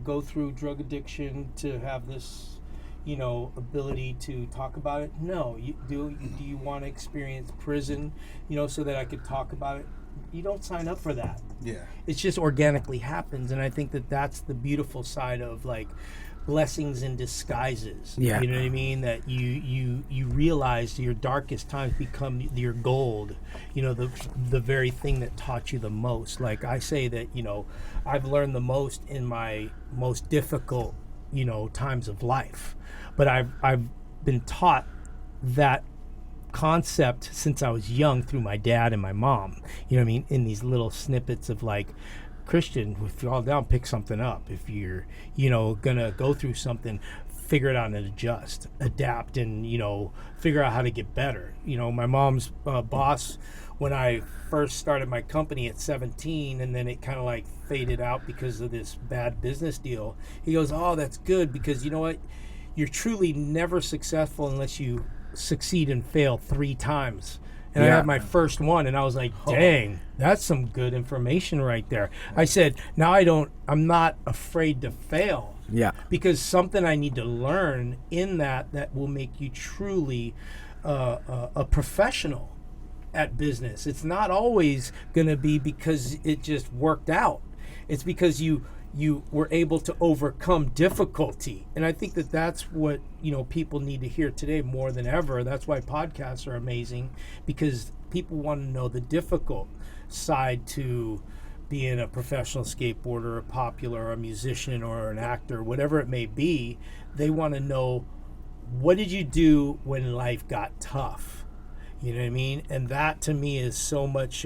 [SPEAKER 3] go through drug addiction to have this, ability to talk about it? No. Do you want to experience prison, so that I could talk about it? You don't sign up for that.
[SPEAKER 1] Yeah.
[SPEAKER 3] It just organically happens, and I think that's the beautiful side of like blessings in disguises.
[SPEAKER 2] Yeah.
[SPEAKER 3] You know what I mean? That you realize your darkest times become your gold. The very thing that taught you the most. Like I say that, I've learned the most in my most difficult, times of life. But I've been taught that concept since I was young through my dad and my mom. You know what I mean? In these little snippets of like, Christian, if you fall down, pick something up. If you're, gonna go through something, figure it out and adjust, adapt, and, figure out how to get better. My mom's boss, when I first started my company at 17, and then it kind of like faded out because of this bad business deal, he goes, oh, that's good, because you know what? You're truly never successful unless you succeed and fail 3 times. And I had my first one, and I was like, dang, that's some good information right there. I said, now I'm not afraid to fail.
[SPEAKER 2] Yeah.
[SPEAKER 3] Because something I need to learn in that will make you truly a professional at business. It's not always going to be because it just worked out. It's because you were able to overcome difficulty. And I think that's what, people need to hear today more than ever. That's why podcasts are amazing, because people want to know the difficult side to being a professional skateboarder, a popular, a musician, or an actor, whatever it may be. They want to know, what did you do when life got tough? You know what I mean? And that to me is so much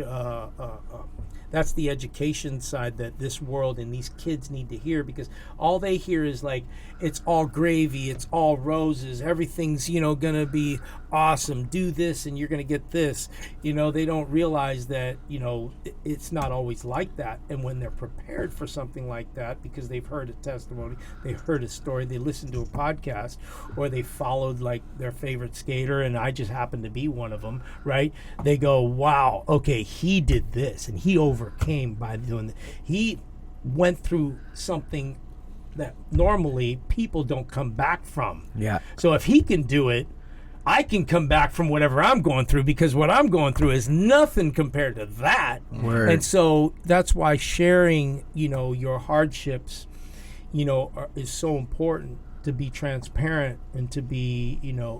[SPEAKER 3] that's the education side that this world and these kids need to hear, because all they hear is like, it's all gravy, it's all roses, everything's, gonna be awesome, do this and you're going to get this. They don't realize that, it's not always like that. And when they're prepared for something like that, because they've heard a testimony, they heard a story, they listened to a podcast, or they followed like their favorite skater, and I just happen to be one of them, right? They go, wow, okay, he did this and he overcame by doing that. He went through something that normally people don't come back from.
[SPEAKER 2] Yeah.
[SPEAKER 3] So if he can do it, I can come back from whatever I'm going through, because what I'm going through is nothing compared to that.
[SPEAKER 2] Word.
[SPEAKER 3] And so that's why sharing, your hardships, is so important, to be transparent and to be,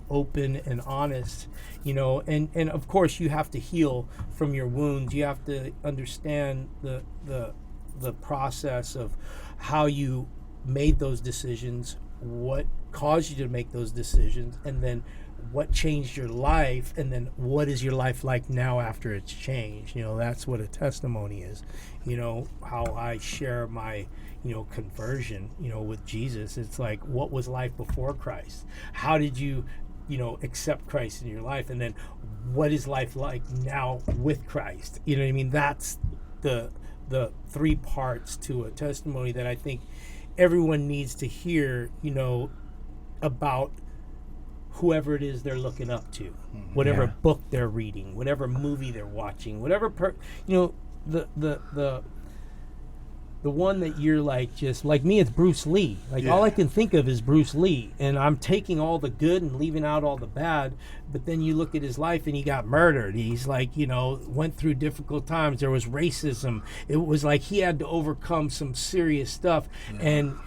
[SPEAKER 3] open and honest, and of course you have to heal from your wounds. You have to understand the process of how you made those decisions, what caused you to make those decisions, and then what changed your life, and then what is your life like now after it's changed. That's what a testimony is. How I share my conversion with Jesus. It's like, what was life before Christ? How did you accept Christ in your life? And then what is life like now with Christ? You know what I mean? That's the three parts to a testimony that I think everyone needs to hear, about whoever it is they're looking up to, whatever book they're reading, whatever movie they're watching, whatever the one that you're like, just like me, it's Bruce Lee. Like, all I can think of is Bruce Lee, and I'm taking all the good and leaving out all the bad. But then you look at his life, and he got murdered. He's like, went through difficult times. There was racism. It was like he had to overcome some serious stuff. And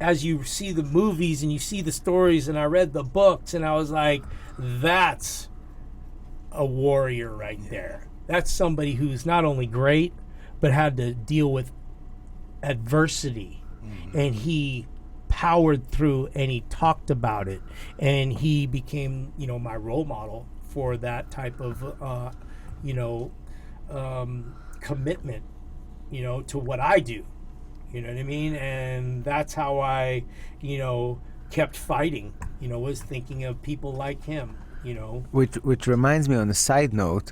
[SPEAKER 3] as you see the movies and you see the stories, and I read the books, and I was like, that's a warrior right there. That's somebody who's not only great, but had to deal with adversity, and he powered through, and he talked about it, and he became my role model for that type of commitment to what I do. You know what I mean? And that's how I kept fighting, was thinking of people like him.
[SPEAKER 2] Which reminds me, on a side note,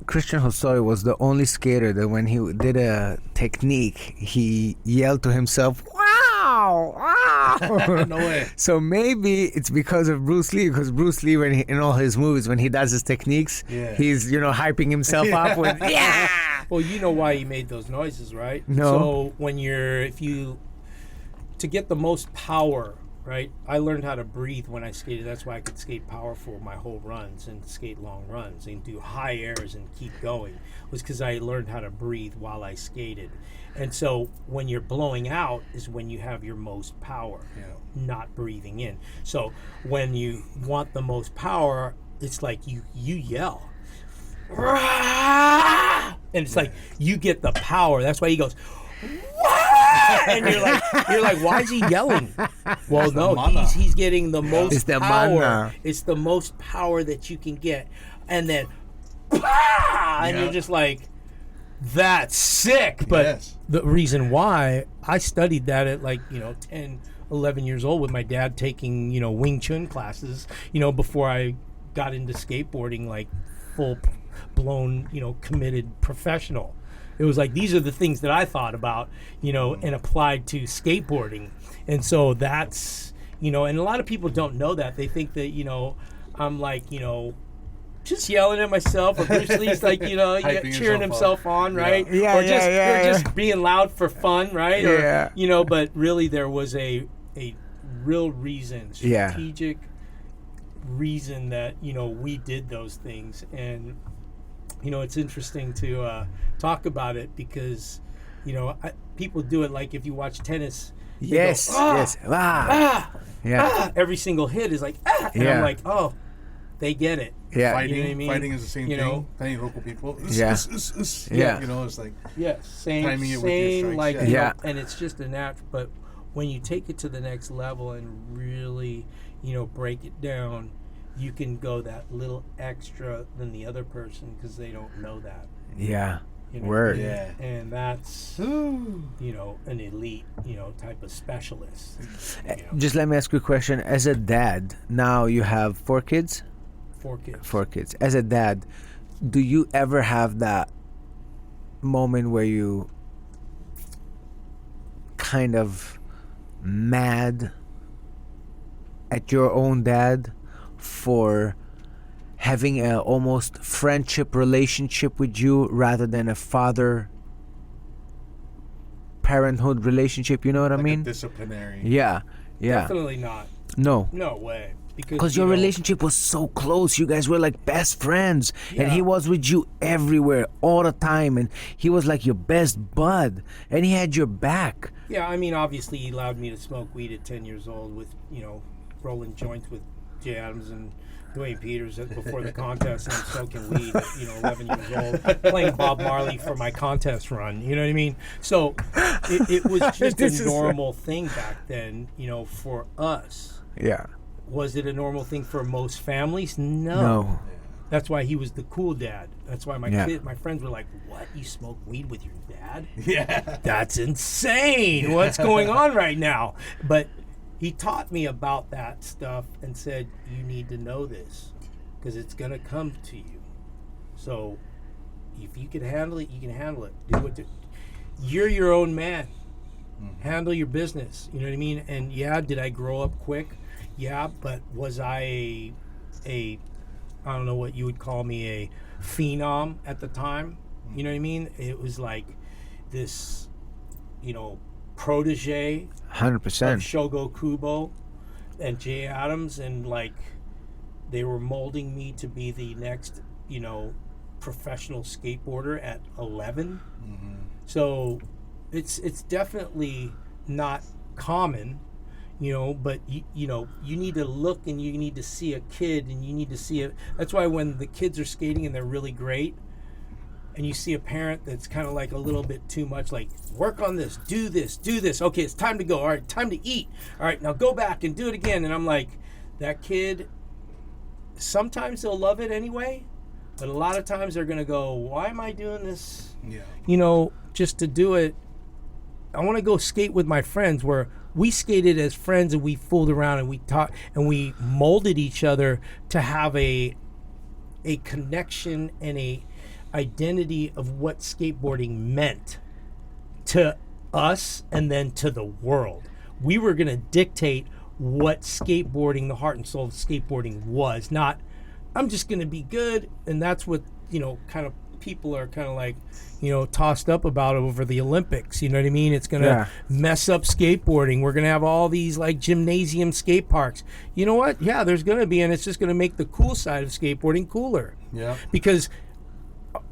[SPEAKER 2] Christian Hosoi was the only skater that when he did a technique, he yelled to himself, "Wow! Wow!"
[SPEAKER 3] No way.
[SPEAKER 2] So maybe it's because of Bruce Lee, because Bruce Lee, when in all his movies, when he does his techniques, he's hyping himself up with yeah.
[SPEAKER 3] Well, you know why he made those noises, right?
[SPEAKER 2] No.
[SPEAKER 3] So when to get the most power, right? I learned how to breathe when I skated. That's why I could skate powerful my whole runs and skate long runs and do high airs and keep going. It was because I learned how to breathe while I skated. And so when you're blowing out is when you have your most power, not breathing in. So when you want the most power, it's like you yell. And it's like you get the power. That's why he goes, and you're like, why is he yelling? Well, no, he's getting the most
[SPEAKER 2] it's the
[SPEAKER 3] power.
[SPEAKER 2] Mana.
[SPEAKER 3] It's the most power that you can get, and then, and you're just like, that's sick. But the reason why I studied that at 10, 11 years old with my dad taking Wing Chun classes, before I got into skateboarding, like full blown committed professional. It was like, these are the things that I thought about, and applied to skateboarding. And so that's, and a lot of people don't know that. They think that, I'm like, just yelling at myself, or Bruce Lee's like, cheering himself on, right?
[SPEAKER 2] Yeah,
[SPEAKER 3] or just being loud for fun, right?
[SPEAKER 2] Yeah.
[SPEAKER 3] Or, but really there was a real reason, strategic reason that, we did those things. And it's interesting to talk about it because, people do it like if you watch tennis.
[SPEAKER 2] Yes,
[SPEAKER 3] go,
[SPEAKER 2] yes.
[SPEAKER 3] Every single hit is like, and I'm like, oh, they get it.
[SPEAKER 2] Yeah.
[SPEAKER 1] Fighting,
[SPEAKER 3] You know what I mean?
[SPEAKER 1] fighting is the same thing. Fighting local people.
[SPEAKER 2] Yeah.
[SPEAKER 1] It's like
[SPEAKER 3] Same,
[SPEAKER 1] timing it with your strikes,
[SPEAKER 3] like,
[SPEAKER 2] yeah.
[SPEAKER 3] And it's just a natural. But when you take it to the next level and really, break it down, you can go that little extra than the other person because they don't know that.
[SPEAKER 2] Yeah.
[SPEAKER 3] You know
[SPEAKER 2] Word.
[SPEAKER 3] what I mean?
[SPEAKER 1] Yeah.
[SPEAKER 3] And that's, you know, an elite, you know, type of specialist. You know,
[SPEAKER 2] Just let me ask you a question. As a dad, now you have 4 kids?
[SPEAKER 3] 4 kids.
[SPEAKER 2] 4 kids. As a dad, do you ever have that moment where you kind of mad at your own dad for having a almost friendship relationship with you rather than a father parenthood relationship, you know what I
[SPEAKER 1] Like
[SPEAKER 2] mean?
[SPEAKER 1] a disciplinary.
[SPEAKER 2] Yeah.
[SPEAKER 3] Definitely not.
[SPEAKER 2] No.
[SPEAKER 3] No way.
[SPEAKER 2] Because your relationship was so close. You guys were like best friends. And he
[SPEAKER 3] Yeah.
[SPEAKER 2] was with you everywhere, all the time. And he was like your best bud. And he had your back.
[SPEAKER 3] Yeah, I mean, obviously, he allowed me to smoke weed at 10 years old with, you know, rolling joints with Jay Adams and Dwayne Peters before the contest, and I'm smoking weed at, you know, 11 years old, playing Bob Marley for my contest run. You know what I mean? So it was just a normal thing back then, you know, for us.
[SPEAKER 2] Yeah.
[SPEAKER 3] Was it a normal thing for most families? No.
[SPEAKER 2] No.
[SPEAKER 3] That's why he was the cool dad. That's why
[SPEAKER 2] Yeah.
[SPEAKER 3] my friends were like, "What? You smoke weed with your dad?
[SPEAKER 1] Yeah.
[SPEAKER 3] That's insane. What's going on right now?" But he taught me about that stuff and said, "You need to know this because it's going to come to you. So if you can handle it, you can handle it. Do what you're your own man. Handle your business." You know what I mean? And yeah, did I grow up quick? Yeah, but was I a I don't know what you would call me, a phenom at the time? You know what I mean? It was like this, you know, protege
[SPEAKER 2] 100%.
[SPEAKER 3] of Shogo Kubo and Jay Adams, and like they were molding me to be the next, you know, professional skateboarder at 11. So it's definitely not common, you know, but you know, you need to look and you need to see a kid and you need to see it. That's why when the kids are skating and they're really great, and you see a parent that's kind of like a little bit too much, like, work on this, do this, do this. Okay, it's time to go. All right, time to eat. All right, now go back and do it again. And I'm like, that kid, sometimes they'll love it anyway, but a lot of times they're going to go, why am I doing this?
[SPEAKER 1] Yeah.
[SPEAKER 3] You know, just to do it. I want to go skate with my friends, where we skated as friends and we fooled around and we taught and we molded each other to have a connection and a identity of what skateboarding meant to us and then to the world. We were going to dictate what skateboarding, the heart and soul of skateboarding was. Not, I'm just going to be good, and that's what, you know, kind of people are kind of like, you know, tossed up about over the Olympics. You know what I mean? It's going to mess up skateboarding. We're going to have all these like gymnasium skate parks. You know what? Yeah, there's going to be, and it's just going to make the cool side of skateboarding cooler.
[SPEAKER 1] Yeah.
[SPEAKER 3] Because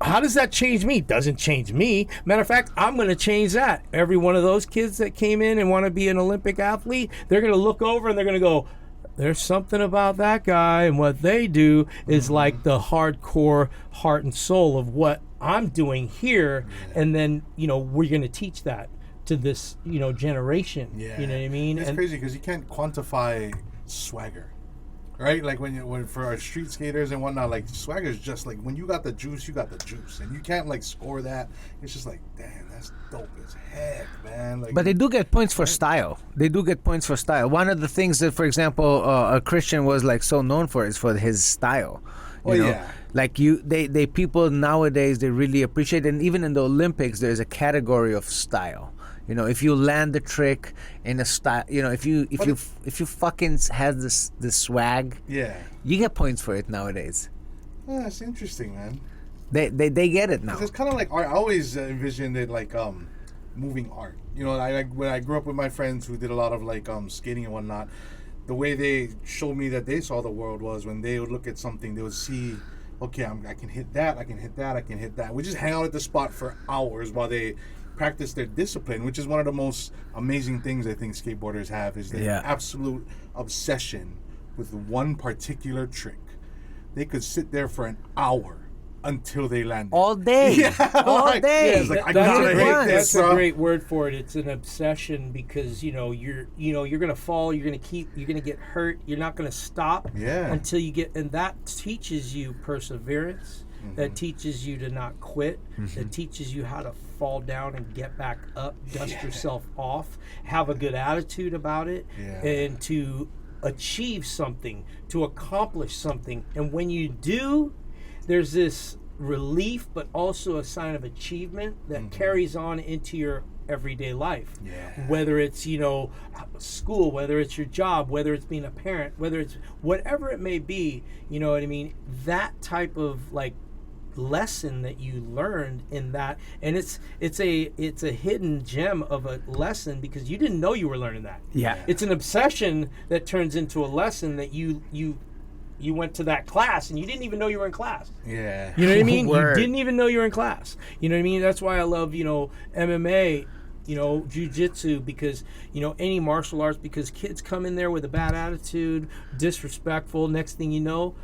[SPEAKER 3] how does that change me? Doesn't change me. Matter of fact, I'm going to change that. Every one of those kids that came in and want to be an Olympic athlete, they're going to look over and they're going to go, there's something about that guy, and what they do is like the hardcore heart and soul of what I'm doing here. And then, you know, we're going to teach that to this, you know, generation.
[SPEAKER 1] Yeah.
[SPEAKER 3] You know what I mean?
[SPEAKER 1] It's crazy because you can't quantify swagger, right? Like when for our street skaters and whatnot, like swagger is just like when you got the juice, you got the juice, and you can't like score that. It's just like, damn, that's dope as heck, man. Like,
[SPEAKER 2] But they do get points for style. They do get points for style. One of the things that, for example, Christian was like so known for is for his style. You know?
[SPEAKER 1] yeah.
[SPEAKER 2] Like they people nowadays, they really appreciate, and even in the Olympics, there's a category of style. You know, if you land the trick in a style, you know, if you fucking has this swag,
[SPEAKER 1] yeah,
[SPEAKER 2] you get points for it nowadays.
[SPEAKER 1] Yeah, it's interesting, man.
[SPEAKER 2] They get it now.
[SPEAKER 1] It's kind of like art. I always envisioned it like moving art. You know, when I grew up with my friends who did a lot of like skating and whatnot, the way they showed me that they saw the world was when they would look at something, they would see, okay, I can hit that, I can hit that, I can hit that. We just hang out at the spot for hours while they practice their discipline, which is one of the most amazing things I think skateboarders have, is their absolute obsession with one particular trick. They could sit there for an hour until they land
[SPEAKER 2] all day. All day.
[SPEAKER 1] Yeah, it's like, I gotta hit this,
[SPEAKER 3] that's a great word for it. It's an obsession because you're gonna fall, you're gonna get hurt, you're not gonna stop until you get, and that teaches you perseverance, that teaches you to not quit, that teaches you how to fall down and get back up, dust yourself off, have a good attitude about it, and to achieve something, to accomplish something. And when you do, there's this relief, but also a sign of achievement that carries on into your everyday life. Whether it's, you know, school, whether it's your job, whether it's being a parent, whether it's whatever it may be, you know what I mean? That type of like lesson that you learned in that, and it's a hidden gem of a lesson because you didn't know you were learning that. It's an obsession that turns into a lesson that you went to that class and you didn't even know you were in class. You know what I mean? You didn't even know you were in class. You know what I mean? That's why I love, you know, MMA, you know, jiu-jitsu, because, you know, any martial arts, because kids come in there with a bad attitude, disrespectful. Next thing you know,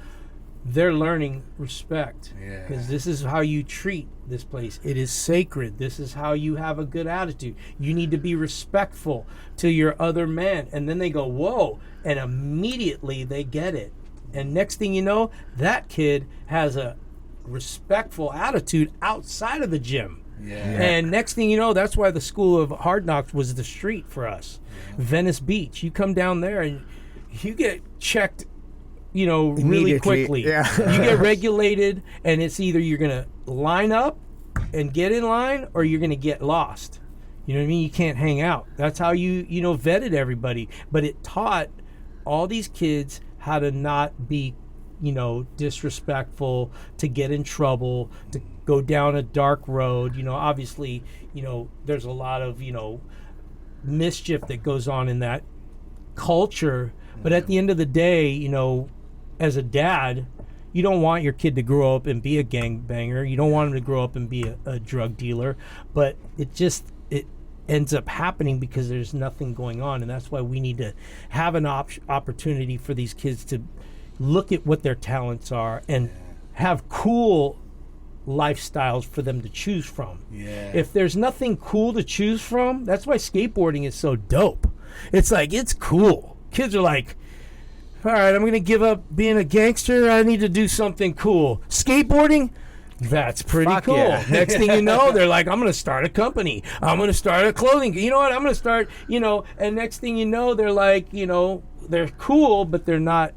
[SPEAKER 3] they're learning respect. Because this is how you treat this place. It is sacred. This is how you have a good attitude. You need to be respectful to your other man. And then they go, whoa, and immediately they get it. And next thing you know, that kid has a respectful attitude outside of the gym. And next thing you know, that's why the school of hard knocks was the street for us. Venice Beach. You come down there and you get checked, you know, really quickly. You get regulated, and it's either you're going to line up and get in line or you're going to get lost. You know what I mean? You can't hang out. That's how you know, vetted everybody. But it taught all these kids how to not be, you know, disrespectful, to get in trouble, to go down a dark road. You know, obviously, you know, there's a lot of, you know, mischief that goes on in that culture. But at the end of the day, you know, as a dad, you don't want your kid to grow up and be a gangbanger. You don't want him to grow up and be a drug dealer. But it ends up happening because there's nothing going on. And that's why we need to have an opportunity for these kids to look at what their talents are and have cool lifestyles for them to choose from. If there's nothing cool to choose from, that's why skateboarding is so dope. It's like, it's cool. Kids are like, all right, I'm going to give up being a gangster. I need to do something cool. Skateboarding? That's pretty cool. Next thing you know, they're like, I'm going to start a company. I'm going to start a clothing. You know what? I'm going to start, you know, and next thing you know, they're like, you know, they're cool, but they're not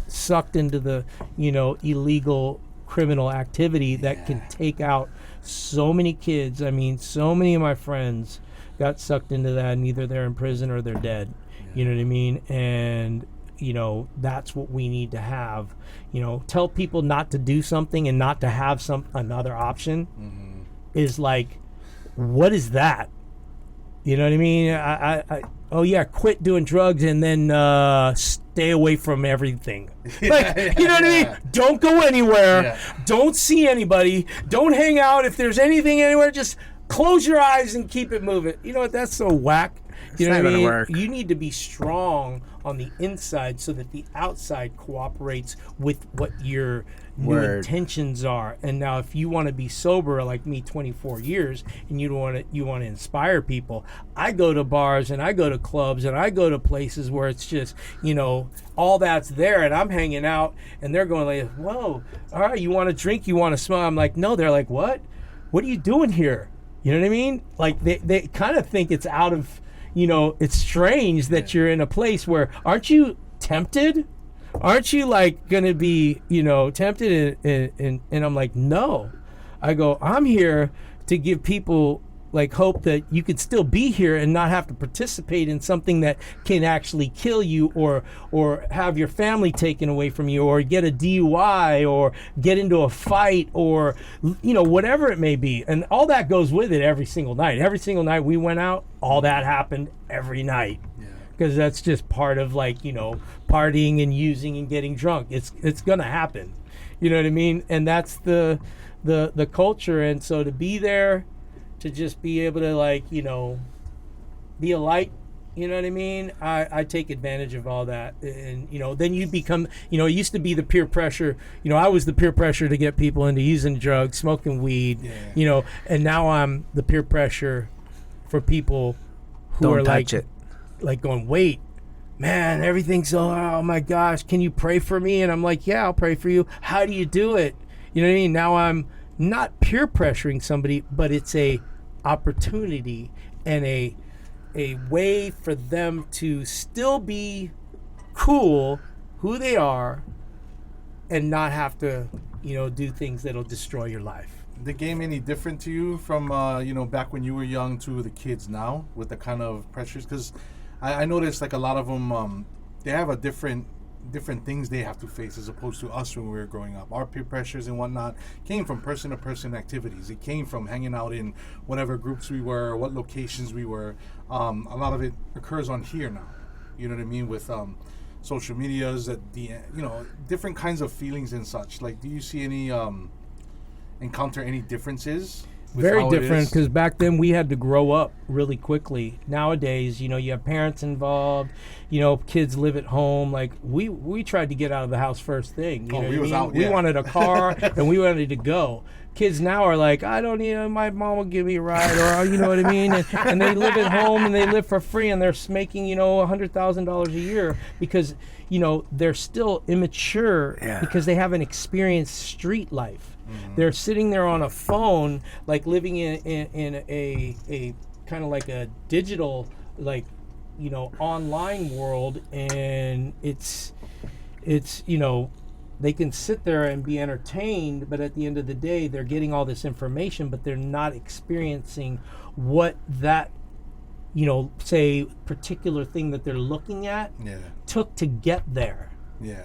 [SPEAKER 3] sucked into the, you know, illegal criminal activity that can take out so many kids. I mean, so many of my friends got sucked into that, and either they're in prison or they're dead. You know what I mean? And, you know, that's what we need to have. You know, tell people not to do something and not to have another option is like, what is that? You know what I mean? I quit doing drugs and then stay away from everything. Like, you know what I mean? Don't go anywhere. Don't see anybody. Don't hang out. If there's anything anywhere, just close your eyes and keep it moving. You know what? That's so whack. You know what I mean? Work. You need to be strong on the inside so that the outside cooperates with what your new intentions are. And now, if you want to be sober like me, 24 years, and you want to inspire people, I go to bars and I go to clubs and I go to places where it's just, you know, all that's there, and I'm hanging out, and they're going like, "Whoa, all right, you want to drink? You want to smoke?" I'm like, "No." They're like, "What? What are you doing here?" You know what I mean? Like they kind of think it's out of, you know, it's strange that you're in a place where, aren't you tempted? Aren't you like going to be, you know, tempted? And I'm like, no. I go, I'm here to give people like hope that you could still be here and not have to participate in something that can actually kill you or have your family taken away from you or get a DUI or get into a fight or, you know, whatever it may be. And all that goes with it every single night. Every single night we went out, all that happened every night. Because that's just part of, like, you know, partying and using and getting drunk. It's going to happen. You know what I mean? And that's the culture. And so to be there, to just be able to, like, you know, be a light, you know what I mean? I take advantage of all that. And, you know, then you become, you know, it used to be the peer pressure. You know, I was the peer pressure to get people into using drugs, smoking weed, you know, and now I'm the peer pressure for people who are like going, wait, man, everything's, oh my gosh, can you pray for me? And I'm like, yeah, I'll pray for you. How do you do it? You know what I mean? Now I'm not peer pressuring somebody, but it's a opportunity and a way for them to still be cool, who they are, and not have to, do things that'll destroy your life.
[SPEAKER 1] The game any different to you from back when you were young to the kids now with the kind of pressures? Because I noticed like a lot of them they have a different things they have to face as opposed to us when we were growing up. Our peer pressures and whatnot came from person to person activities. It came from hanging out in whatever groups we were, what locations we were. A lot of it occurs on here now. You know what I mean? With social medias, that different kinds of feelings and such. Like, do you see any encounter any differences?
[SPEAKER 3] Very different, because back then we had to grow up really quickly. Nowadays, you have parents involved, kids live at home. Like we tried to get out of the house first thing. We wanted a car and we wanted to go. Kids now are like, I don't need, my mom will give me a ride, or you know what I mean? And they live at home and they live for free, and they're making, $100,000 a year because, they're still immature because they haven't experienced street life. Mm-hmm. They're sitting there on a phone, like living in a kind of like a digital, like, online world, and it's they can sit there and be entertained, but at the end of the day, they're getting all this information, but they're not experiencing what that, say, particular thing that they're looking at took to get there. Yeah.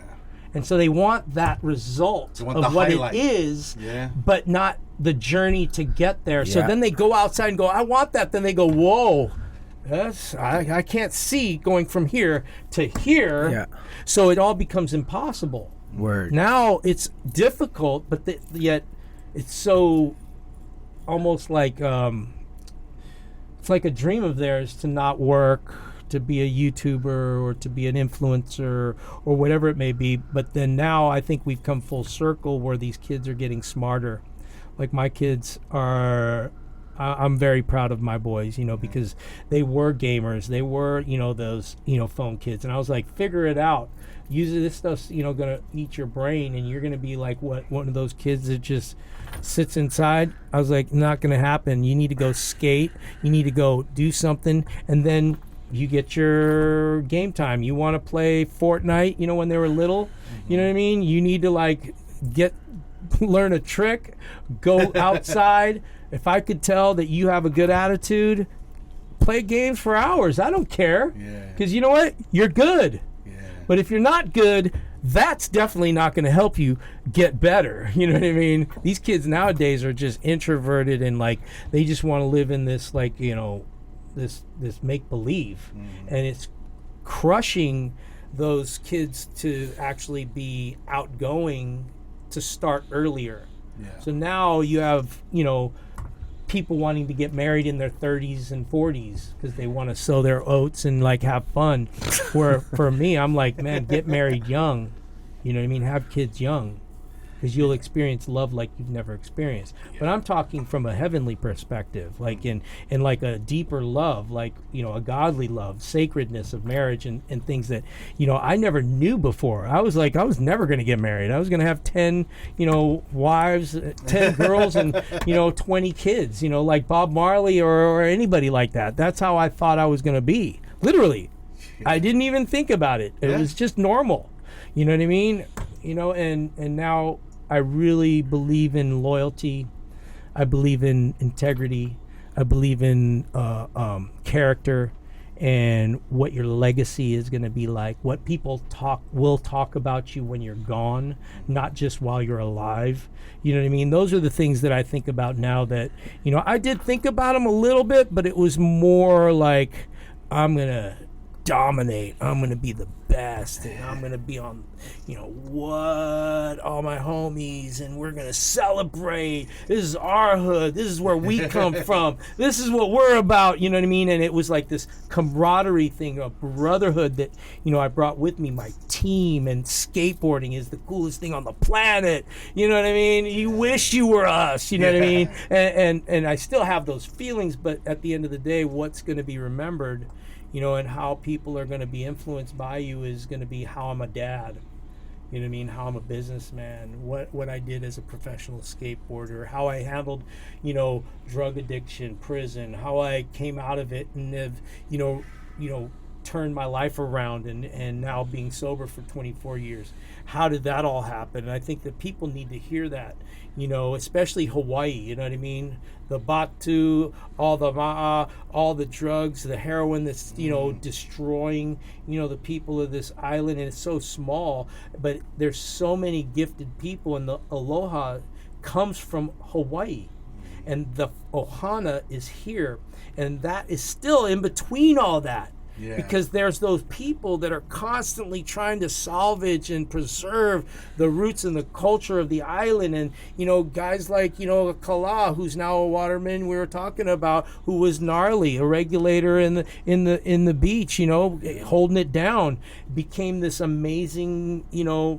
[SPEAKER 3] And so they want that result of what highlight. It is, but not the journey to get there. Yeah. So then they go outside and go, I want that. Then they go, whoa, I can't see going from here to here. Yeah. So it all becomes impossible.
[SPEAKER 2] Word.
[SPEAKER 3] Now it's difficult, but yet it's so almost like it's like a dream of theirs to not work, to be a YouTuber or to be an influencer or whatever it may be. But then now I think we've come full circle where these kids are getting smarter. Like my kids are, I'm very proud of my boys, because they were gamers. They were, those, phone kids. And I was like, figure it out. Usually this stuff's, going to eat your brain, and you're going to be like one of those kids that just sits inside. I was like, not going to happen. You need to go skate. You need to go do something. And then you get your game time. You want to play Fortnite, when they were little. You know what I mean? You need to learn a trick, go outside. If I could tell that you have a good attitude, play games for hours. I don't care. Because you know what? You're good. But if you're not good, that's definitely not going to help you get better. You know what I mean? These kids nowadays are just introverted and they just want to live in this this make-believe. And it's crushing those kids to actually be outgoing to start earlier. So now you have, people wanting to get married in their 30s and 40s because they want to sow their oats and have fun. Where for me, I'm like, man, get married young. You know what I mean? Have kids young, because you'll experience love like you've never experienced. But I'm talking from a heavenly perspective, like in like a deeper love, like, a godly love, sacredness of marriage and things that, I never knew before. I was never going to get married. I was going to have 10, wives, 10 girls and, 20 kids, like Bob Marley or anybody like that. That's how I thought I was going to be. Literally. I didn't even think about it. It was just normal. You know what I mean? And now I really believe in loyalty. I believe in integrity. I believe in character and what your legacy is going to be like. What people will talk about you when you're gone, not just while you're alive. You know what I mean? Those are the things that I think about now that, I did think about them a little bit, but it was more like, I'm going to dominate. I'm going to be the best, and I'm going to be on, all my homies, and we're going to celebrate. This is our hood. This is where we come from. This is what we're about, you know what I mean? And it was like this camaraderie thing, a brotherhood that, I brought with me, my team, and skateboarding is the coolest thing on the planet. You know what I mean? You wish you were us, you know what I mean? And I still have those feelings, but at the end of the day, what's going to be remembered, and how people are going to be influenced by you is going to be how I'm a dad. You know what I mean? How I'm a businessman, what I did as a professional skateboarder, how I handled, drug addiction, prison, how I came out of it and have, turned my life around and now being sober for 24 years. How did that all happen? And I think that people need to hear that, especially Hawaii, you know what I mean? The batu, all the ma'a, all the drugs, the heroin that's, destroying, the people of this island. And it's so small, but there's so many gifted people, and the Aloha comes from Hawaii. And the ohana is here, and that is still in between all that.
[SPEAKER 1] Yeah.
[SPEAKER 3] Because there's those people that are constantly trying to salvage and preserve the roots and the culture of the island. And, guys like, Kala, who's now a waterman we were talking about, who was gnarly, a regulator in the beach, holding it down, became this amazing,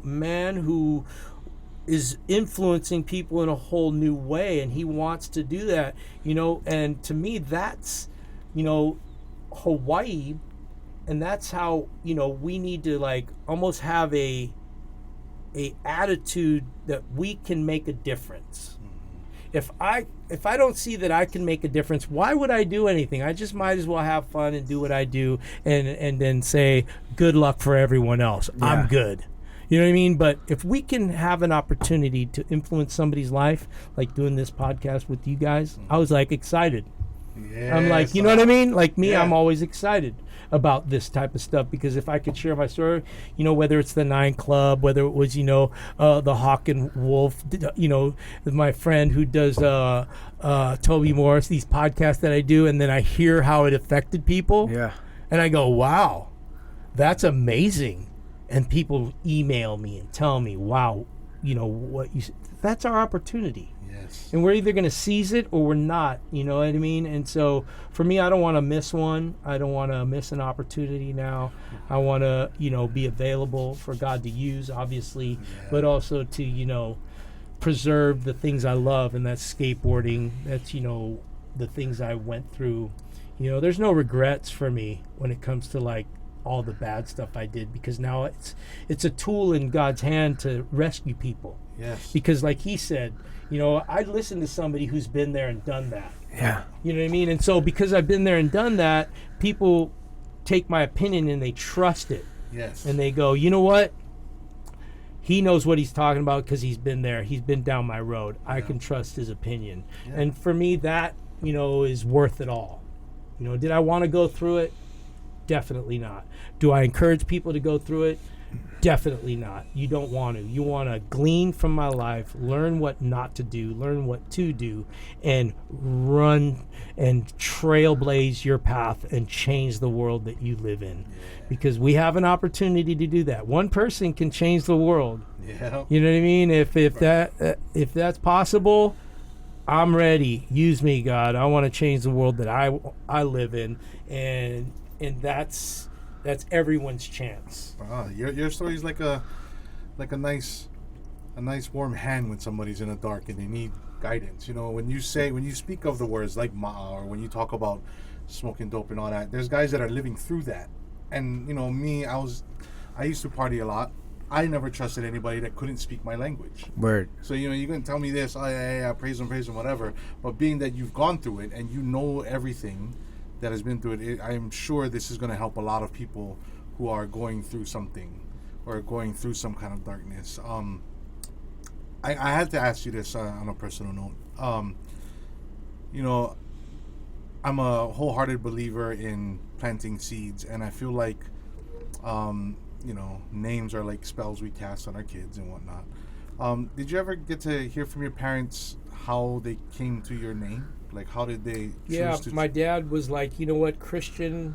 [SPEAKER 3] man who is influencing people in a whole new way. And he wants to do that, and to me, that's, Hawaii. And that's how, we need to almost have a attitude that we can make a difference. If I don't see that I can make a difference, why would I do anything? I just might as well have fun and do what I do and then say good luck for everyone else. Yeah. I'm good. You know what I mean? But if we can have an opportunity to influence somebody's life, like doing this podcast with you guys, I was excited. Yes, I'm like, you know what I mean? Like me, yeah. I'm always excited about this type of stuff, because if I could share my story, whether it's the 9 Club, whether it was, the Hawk and Wolf, my friend who does Toby Morris, these podcasts that I do, and then I hear how it affected people. Yeah. And I go, wow, that's amazing. And people email me and tell me, wow, that's our opportunity. Yes. And we're either going to seize it or we're not, you know what I mean? And so for me, I don't want to miss one. I don't want to miss an opportunity now. I want to, be available for God to use, obviously, but also to, preserve the things I love, and that's skateboarding. That's, the things I went through. There's no regrets for me when it comes to all the bad stuff I did, because now it's a tool in God's hand to rescue people. Yes. Because like he said, I listen to somebody who's been there and done that. Yeah. You know what I mean? And so because I've been there and done that, people take my opinion and they trust it. Yes. And they go, you know what? He knows what he's talking about because he's been there. He's been down my road. Yeah. I can trust his opinion. Yeah. And for me, that, is worth it all. Did I want to go through it? Definitely not. Do I encourage people to go through it? Definitely not. You don't want to. You want to glean from my life, learn what not to do, learn what to do, and run and trailblaze your path and change the world that you live in. Yeah. Because we have an opportunity to do that. One person can change the world. Yeah. You know what I mean? If that's possible, I'm ready. Use me, God. I want to change the world that I live in, and that's everyone's chance.
[SPEAKER 1] Wow, your story is like a nice warm hand when somebody's in the dark and they need guidance. When you speak of the words like ma'a, or when you talk about smoking dope and all that, there's guys that are living through that. And me, I used to party a lot. I never trusted anybody that couldn't speak my language. Word. So you're gonna tell me this, yeah, praise him, whatever. But being that you've gone through it and you know everything that has been through it, I'm sure this is going to help a lot of people who are going through something or going through some kind of darkness. I had to ask you this on a personal note. I'm a wholehearted believer in planting seeds, and I feel like, names are like spells we cast on our kids and whatnot. Did you ever get to hear from your parents how they came to your name? Like, how did they choose to...
[SPEAKER 3] my dad was like, you know what, Christian,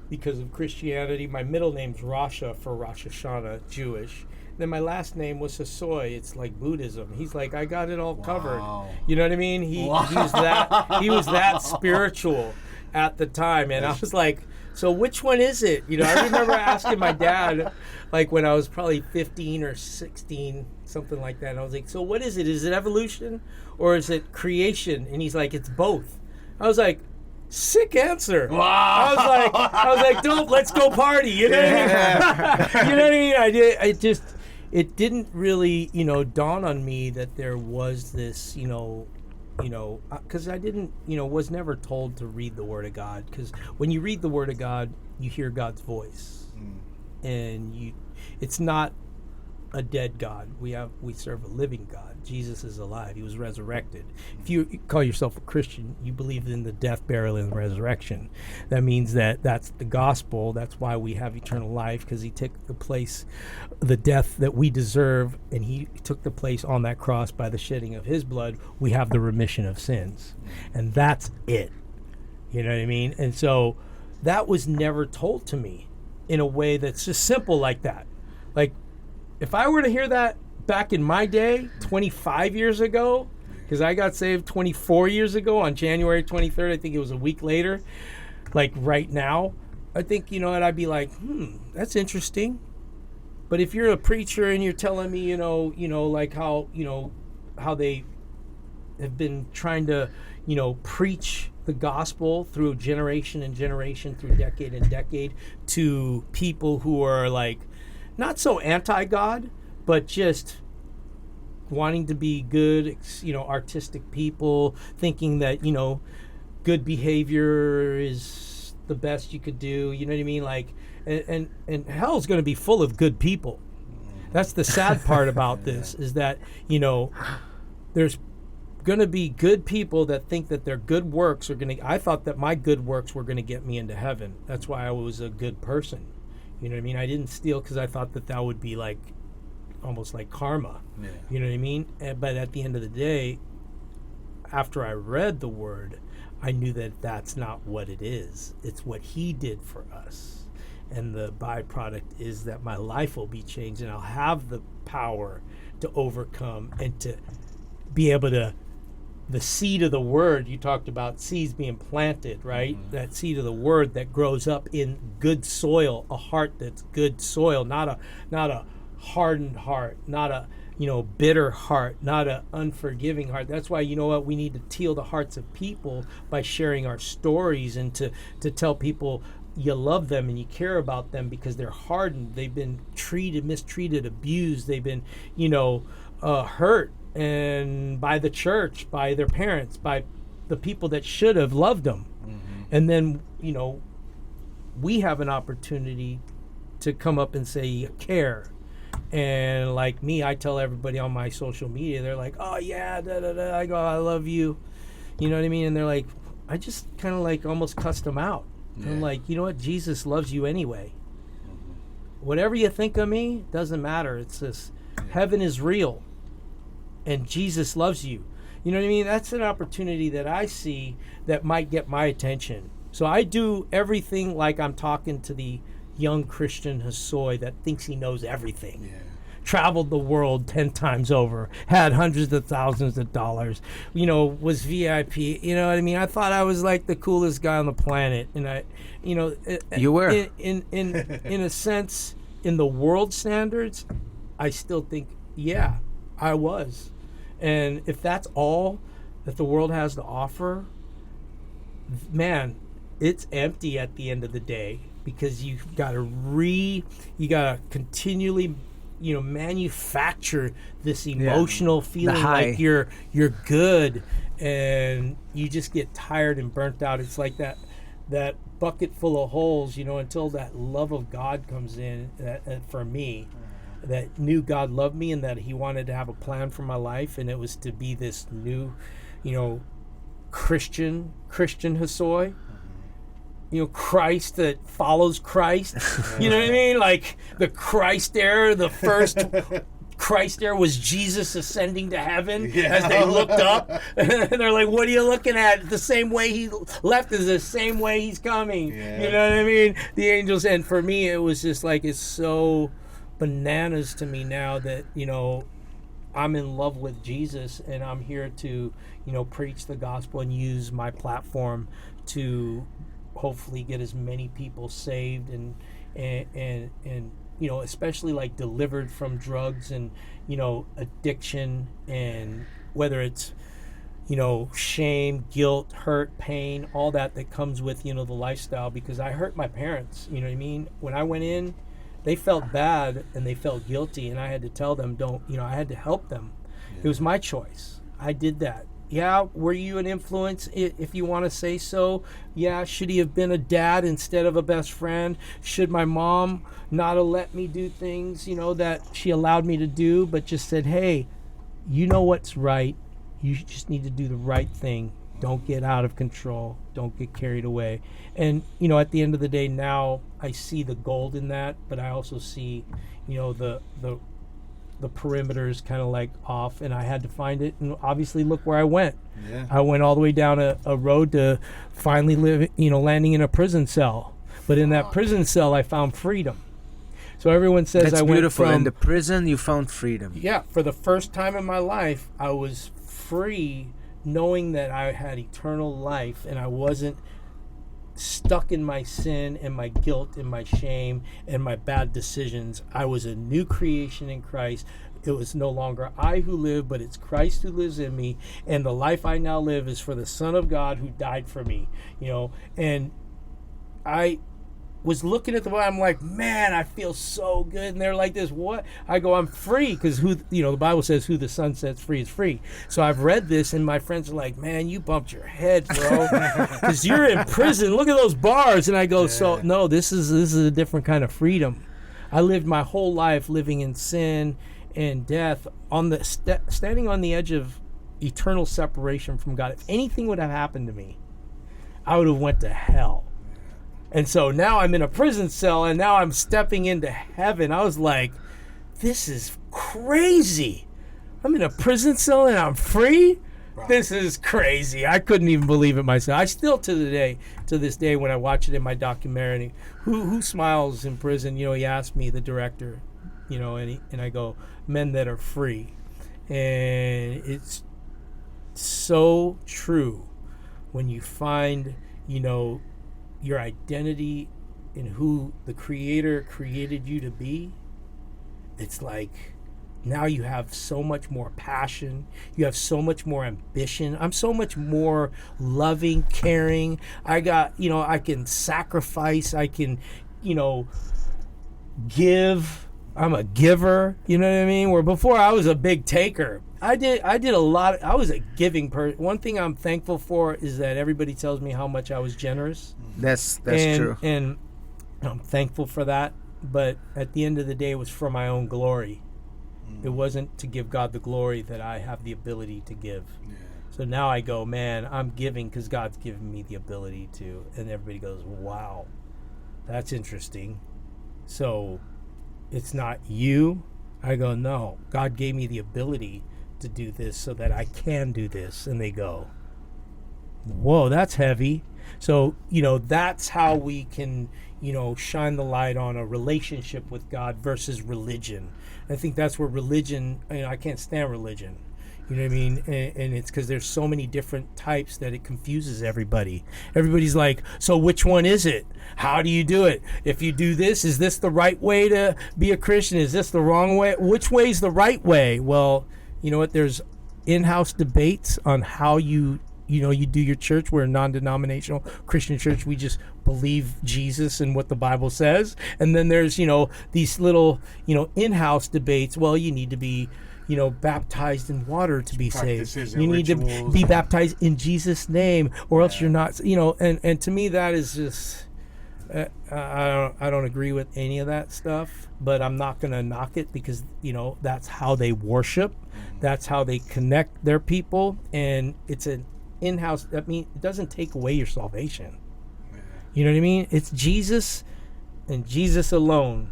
[SPEAKER 3] because of Christianity. My middle name's Rasha for Rosh Hashanah, Jewish. Then my last name was Hosoi. It's like Buddhism. He's like, I got it all covered. You know what I mean? He was that spiritual at the time. And I was like, so which one is it? I remember asking my dad, when I was probably 15 or 16, something like that. And I was like, so what is it? Is it evolution or is it creation? And he's like, it's both. I was like, sick answer. Wow. I was like, dope, let's go party. You know what I mean? You know what I mean? I just, it didn't really, dawn on me that there was this, because I didn't, was never told to read the Word of God. Because when you read the Word of God, you hear God's voice, and it's not a dead God. We serve a living God. Jesus is alive. He was resurrected. If you call yourself a Christian, you believe in the death, burial, and resurrection. That means that's the gospel. That's why we have eternal life, because he took the place, the death that we deserve, and he took the place on that cross by the shedding of his blood. We have the remission of sins, and that's it. You know what I mean? And so that was never told to me in a way that's just simple like that. Like, if I were to hear that back in my day, 25 years ago, because I got saved 24 years ago on January 23rd, I think it was a week later, like right now, I think, I'd be like, that's interesting. But if you're a preacher and you're telling me, like how they have been trying to, preach the gospel through generation and generation, through decade and decade, to people who are like, not so anti-God, but just wanting to be good, artistic people, thinking that, good behavior is the best you could do. You know what I mean? Like, and hell's going to be full of good people. That's the sad part about this, is that, there's going to be good people that think that their good works are going to, I thought that my good works were going to get me into heaven. That's why I was a good person. You know what I mean? I didn't steal because I thought that would be like almost like karma. Yeah. You know what I mean? But at the end of the day, after I read the Word, I knew that that's not what it is. It's what he did for us. And the byproduct is that my life will be changed, and I'll have the power to overcome and to be able to, the seed of the Word, you talked about seeds being planted, right? Mm-hmm. That seed of the Word that grows up in good soil, a heart that's good soil, not a hardened heart, not a bitter heart, not a unforgiving heart. That's why, we need to heal the hearts of people by sharing our stories, and to tell people you love them and you care about them, because they're hardened. They've been mistreated, abused. They've been, hurt, and by the church, by their parents, by the people that should have loved them. Mm-hmm. And then, we have an opportunity to come up and say, you care. And like me, I tell everybody on my social media, they're like, oh yeah, da da da. I go, I love you. You know what I mean? And they're like, I just kind of like almost cussed them out. Yeah. I'm like, you know what? Jesus loves you anyway. Mm-hmm. Whatever you think of me, doesn't matter. It's this, heaven is real. And Jesus loves you. You know what I mean? That's an opportunity that I see that might get my attention. So I do everything like I'm talking to the young Christian Hosoi that thinks he knows everything. Yeah. Traveled the world 10 times over, had hundreds of thousands of dollars, was VIP. You know what I mean? I thought I was like the coolest guy on the planet. And I,
[SPEAKER 2] you were.
[SPEAKER 3] In a sense, in the world standards, I still think, yeah, I was. And if that's all that the world has to offer, man, it's empty at the end of the day, because you've got to continually, manufacture this emotional feeling like you're good, and you just get tired and burnt out. It's like that bucket full of holes, until that love of God comes in. For me, that knew God loved me and that he wanted to have a plan for my life, and it was to be this new, Christian Hosoi. Christ that follows Christ. You know what I mean? Like the Christ era, the first Christ era was Jesus ascending to heaven as they looked up. And they're like, what are you looking at? The same way he left is the same way he's coming. Yeah. You know what I mean? The angels. And for me, it was just like, it's so bananas to me now that, I'm in love with Jesus, and I'm here to, preach the gospel and use my platform to hopefully get as many people saved and especially like delivered from drugs and addiction, and whether it's shame, guilt, hurt, pain, all that comes with the lifestyle, because I hurt my parents. You know what I mean? When I went in, they felt bad and they felt guilty, and I had to tell them, don't, I had to help them. It was my choice. I did that. Yeah, were you an influence, if you want to say so? Yeah, should he have been a dad instead of a best friend? Should my mom not have let me do things, that she allowed me to do, but just said, hey, you know what's right. You just need to do the right thing. Don't get out of control. Don't get carried away. And, at the end of the day, now I see the gold in that, but I also see, the perimeters kind of like off, and I had to find it. And obviously, look where I went.
[SPEAKER 1] Yeah.
[SPEAKER 3] I went all the way down a road to finally landing in a prison cell. But in that prison cell, I found freedom. So everyone says
[SPEAKER 2] That's
[SPEAKER 3] I went
[SPEAKER 2] beautiful.
[SPEAKER 3] from,
[SPEAKER 2] In the prison, you found freedom.
[SPEAKER 3] yeah, for the first time in my life, I was free, knowing that I had eternal life and I wasn't stuck in my sin and my guilt and my shame and my bad decisions. I was a new creation in Christ. It was no longer I who live, but it's Christ who lives in me. And the life I now live is for the Son of God who died for me, and I was looking at the Bible. I'm like, man, I feel so good. And they're like this, what? I go, I'm free, because the Bible says who the Son sets free is free. So I've read this, and my friends are like, man, you bumped your head, bro, because you're in prison. Look at those bars. And I go, so no, this is a different kind of freedom. I lived my whole life living in sin and death, on the standing on the edge of eternal separation from God. If anything would have happened to me, I would have went to hell. And so now I'm in a prison cell, and now I'm stepping into heaven. I was like, this is crazy. I'm in a prison cell and I'm free? Wow. This is crazy. I couldn't even believe it myself. I still, to this day, when I watch it in my documentary, who smiles in prison? He asked me, the director, and I go, men that are free. And it's so true when you find, your identity in who the Creator created you to be. It's like now you have so much more passion. You have so much more ambition. I'm so much more loving, caring. I got, I can sacrifice. I can, give. I'm a giver. You know what I mean? Where before I was a big taker. I did a lot. I was a giving person. One thing I'm thankful for is that everybody tells me how much I was generous.
[SPEAKER 2] That's true.
[SPEAKER 3] And I'm thankful for that. But at the end of the day, it was for my own glory. It wasn't to give God the glory that I have the ability to give. Yeah. So now I go, man, I'm giving because God's given me the ability to. And everybody goes, wow, that's interesting. So it's not you. I go, no, God gave me the ability to do this so that I can do this. And they go, whoa, that's heavy. So, that's how we can, shine the light on a relationship with God versus religion. I think that's where religion, I can't stand religion. You know what I mean? And it's because there's so many different types that it confuses everybody. Everybody's like, so which one is it? How do you do it? If you do this, is this the right way to be a Christian? Is this the wrong way? Which way is the right way? Well, you know what? There's in-house debates on how you do your church. We're a non-denominational Christian church. We just believe Jesus and what the Bible says. And then there's, these little, in-house debates. Well, you need to be, baptized in water to be saved. You need to be baptized in Jesus' name, or else you're not, and to me that is just, I don't agree with any of that stuff, but I'm not going to knock it because, that's how they worship. That's how they connect their people. And it's an in-house, it doesn't take away your salvation. You know what I mean? It's Jesus and Jesus alone,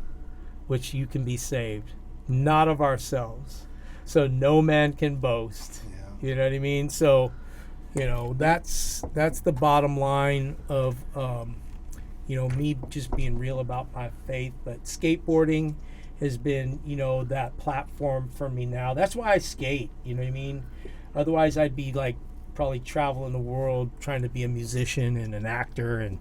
[SPEAKER 3] which you can be saved, not of ourselves. So no man can boast. Yeah. You know what I mean? So, that's the bottom line of, me just being real about my faith. But skateboarding has been, that platform for me now. That's why I skate. You know what I mean? Otherwise, I'd be like probably traveling the world trying to be a musician and an actor and,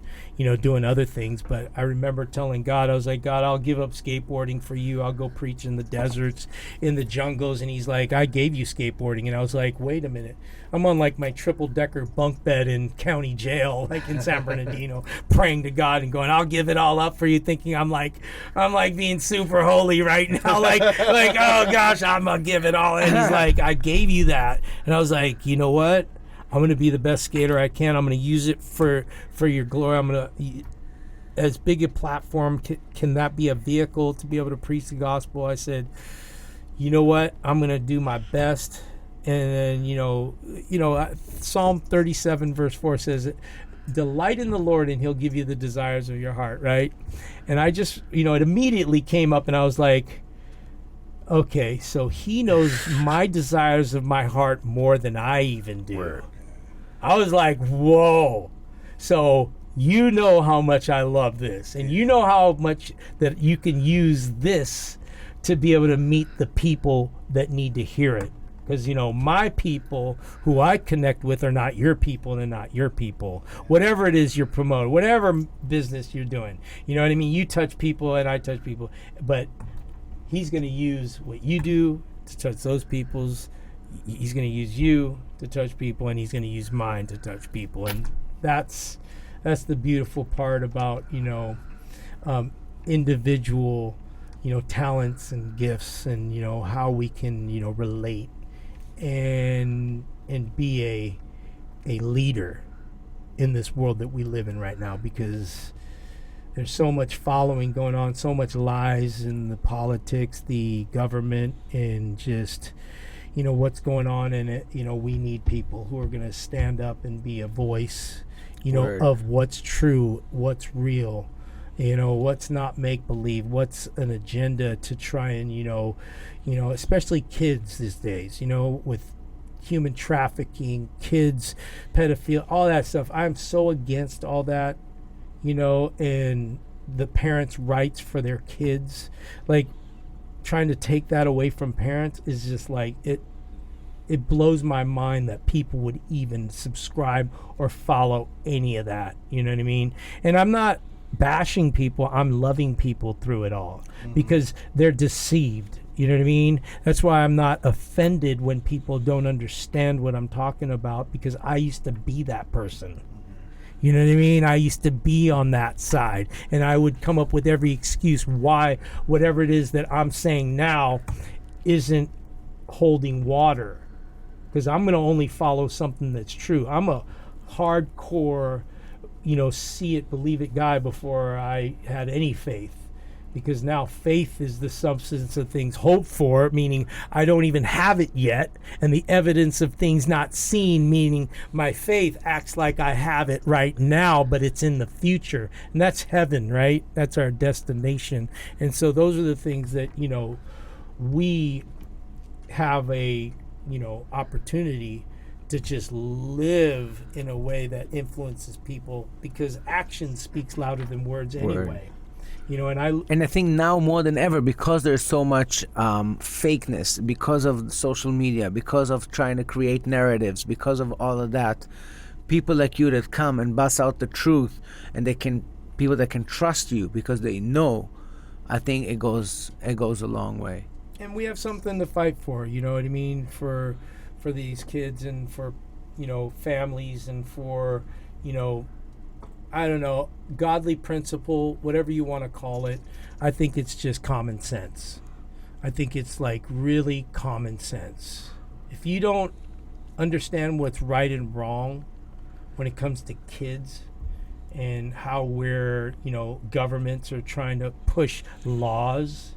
[SPEAKER 3] doing other things. But I remember telling God, I was like, God, I'll give up skateboarding for you. I'll go preach in the deserts, in the jungles. And he's like, I gave you skateboarding. And I was like, wait a minute. I'm on like my triple-decker bunk bed in county jail, like in San Bernardino, praying to God and going, I'll give it all up for you, thinking I'm like being super holy right now, like oh gosh, I'm gonna give it all. And he's like, I gave you that. And I was like, you know what? I'm gonna be the best skater I can. I'm gonna use it for your glory. I'm gonna, as big a platform, can that be a vehicle to be able to preach the gospel? I said, you know what? I'm gonna do my best. And then, Psalm 37 verse 4 says, delight in the Lord and he'll give you the desires of your heart, right? And I just, it immediately came up and I was like, okay, so he knows my desires of my heart more than I even do. Word. I was like, whoa. So you know how much I love this, and you know how much that you can use this to be able to meet the people that need to hear it. Because, my people who I connect with are not your people, and they're not your people. Whatever it is you're promoting, whatever business you're doing, you know what I mean? You touch people and I touch people. But he's going to use what you do to touch those people's. He's going to use you to touch people, and he's going to use mine to touch people. And that's the beautiful part about, individual, talents and gifts, and, how we can, relate and be a leader in this world that we live in right now, because there's so much following going on, so much lies in the politics, the government, and just what's going on in it. We need people who are going to stand up and be a voice of what's true, what's real, what's not make believe, what's an agenda to try and especially kids these days, with human trafficking, kids, pedophilia, all that stuff. I'm so against all that, and the parents' rights for their kids. Like, trying to take that away from parents is just like, it blows my mind that people would even subscribe or follow any of that. You know what I mean? And I'm not bashing people, I'm loving people through it all, because they're deceived. You know what I mean? That's why I'm not offended when people don't understand what I'm talking about, because I used to be that person. You know what I mean? I used to be on that side, and I would come up with every excuse why whatever it is that I'm saying now isn't holding water, because I'm going to only follow something that's true. I'm a hardcore, see it, believe it guy before I had any faith. Because now faith is the substance of things hoped for, meaning I don't even have it yet, and the evidence of things not seen, meaning my faith acts like I have it right now, but it's in the future. And that's heaven, right? That's our destination. And so those are the things that, we have a, opportunity to just live in a way that influences people, because action speaks louder than words anyway. And
[SPEAKER 2] I think now more than ever, because there's so much fakeness, because of social media, because of trying to create narratives, because of all of that, people like you that come and bust out the truth, and people that can trust you because they know, I think it goes a long way.
[SPEAKER 3] And we have something to fight for, you know what I mean, for these kids, and for families, and for I don't know, godly principle, whatever you want to call it. I think it's just common sense. I think it's like really common sense. If you don't understand what's right and wrong when it comes to kids, and how governments are trying to push laws,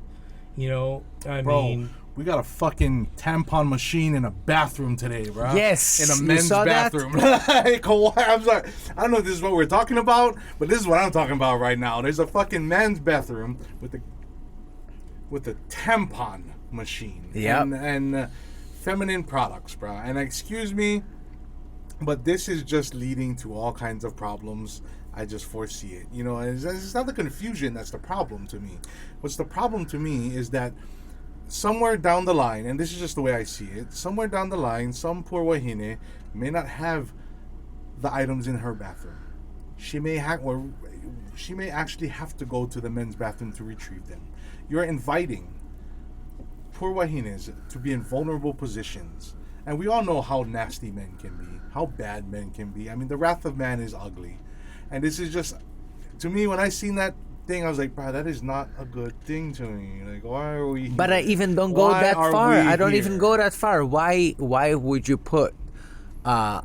[SPEAKER 3] I mean,
[SPEAKER 1] we got a fucking tampon machine in a bathroom today, bro.
[SPEAKER 2] Yes,
[SPEAKER 1] in a men's bathroom. Like, I'm sorry, I don't know if this is what we're talking about, but this is what I'm talking about right now. There's a fucking men's bathroom with a tampon machine.
[SPEAKER 2] Yep.
[SPEAKER 1] And feminine products, bro. And excuse me, but this is just leading to all kinds of problems. I just foresee it. It's not the confusion that's the problem to me. What's the problem to me is that somewhere down the line, and this is just the way I see it, somewhere down the line, some poor wahine may not have the items in her bathroom. She may actually have to go to the men's bathroom to retrieve them. You're inviting poor wahines to be in vulnerable positions. And we all know how nasty men can be, how bad men can be. I mean, the wrath of man is ugly. And this is just, to me, when I seen that thing, I was like, bro, that is not a good thing to me. Like, why are we here?
[SPEAKER 2] But I even don't go that far. I don't even go that far. Why would you put a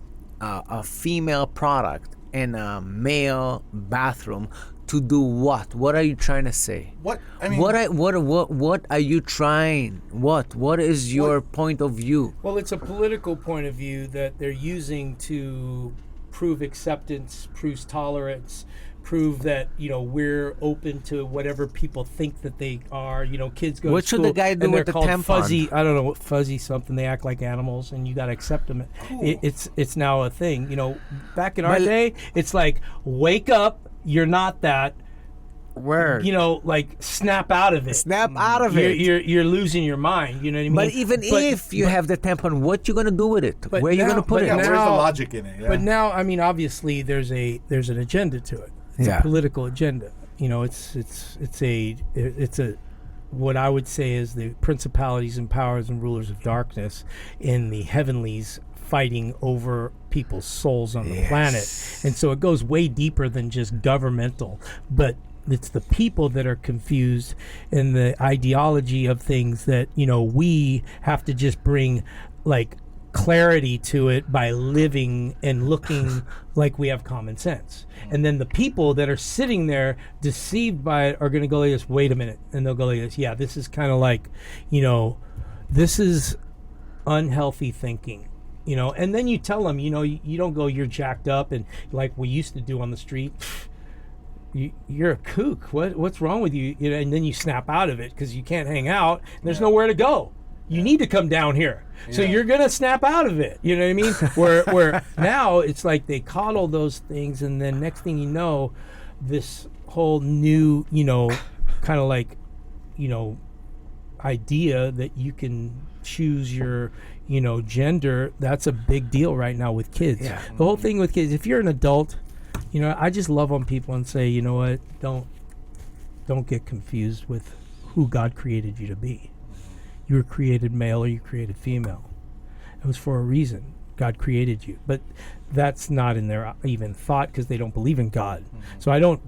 [SPEAKER 2] female product in a male bathroom to do what? What are you trying to say?
[SPEAKER 1] What? I mean,
[SPEAKER 2] what are you trying? What is your point of view?
[SPEAKER 3] Well, it's a political point of view that they're using to prove acceptance, prove tolerance, prove that, you know, we're open to whatever people think that they are. You know, kids go
[SPEAKER 2] What
[SPEAKER 3] to school
[SPEAKER 2] should the guy do
[SPEAKER 3] and they're
[SPEAKER 2] with the
[SPEAKER 3] called
[SPEAKER 2] tampon?
[SPEAKER 3] fuzzy. I don't know what fuzzy something. They act like animals, and you got to accept them.
[SPEAKER 1] Cool.
[SPEAKER 3] It's now a thing. You know, back in our day, it's like, wake up, you're not that.
[SPEAKER 2] Word.
[SPEAKER 3] You know, like, snap out of it.
[SPEAKER 2] Snap out of it.
[SPEAKER 3] You're losing your mind. You know what I mean?
[SPEAKER 2] But even if you have the tampon, what you gonna do with it?
[SPEAKER 3] But
[SPEAKER 2] Where you
[SPEAKER 3] now-
[SPEAKER 2] gonna put
[SPEAKER 3] but
[SPEAKER 2] it?
[SPEAKER 1] yeah, where's the
[SPEAKER 3] now-
[SPEAKER 1] logic in it? Yeah.
[SPEAKER 3] But now, I mean, obviously, there's an agenda to it. It's
[SPEAKER 2] Yeah.
[SPEAKER 3] a political agenda. You know, it's a what I would say is the principalities and powers and rulers of darkness in the heavenlies fighting over people's souls on the planet. And so it goes way deeper than just governmental, but it's the people that are confused in the ideology of things that, you know, we have to just bring, like, clarity to it by living and looking like we have common sense. And then the people that are sitting there deceived by it are going to go like this, wait a minute, and they'll go like this, yeah, this is kind of like, you know, this is unhealthy thinking, you know. And then you tell them, you know, you don't go, you're jacked up, and like we used to do on the street, you're a kook, what's wrong with you? You know, and then you snap out of it because you can't hang out, and there's nowhere to go. You need to come down here. So you're going to snap out of it. You know what I mean? where now it's like they coddle those things, and then next thing you know, this whole new, you know, kind of like, you know, idea that you can choose your, you know, gender, that's a big deal right now with kids.
[SPEAKER 2] Yeah.
[SPEAKER 3] The whole thing with kids, if you're an adult, you know, I just love on people and say, you know what, don't get confused with who God created you to be. You were created male or you created female. It was for a reason. God created you. But that's not in their even thought because they don't believe in God. So I don't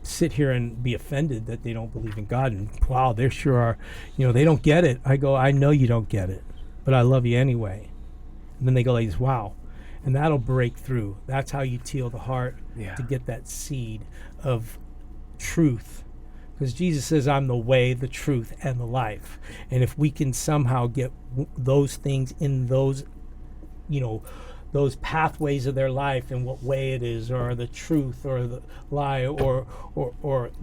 [SPEAKER 3] sit here and be offended that they don't believe in God. And wow, they sure are, you know, they don't get it. I go, I know you don't get it, but I love you anyway. And then they go like this, wow. And that'll break through. That's how you teal the heart to get that seed of truth. Because Jesus says, I'm the way, the truth, and the life. And if we can somehow get those things in those, you know, those pathways of their life and what way it is, or the truth, or the lie, or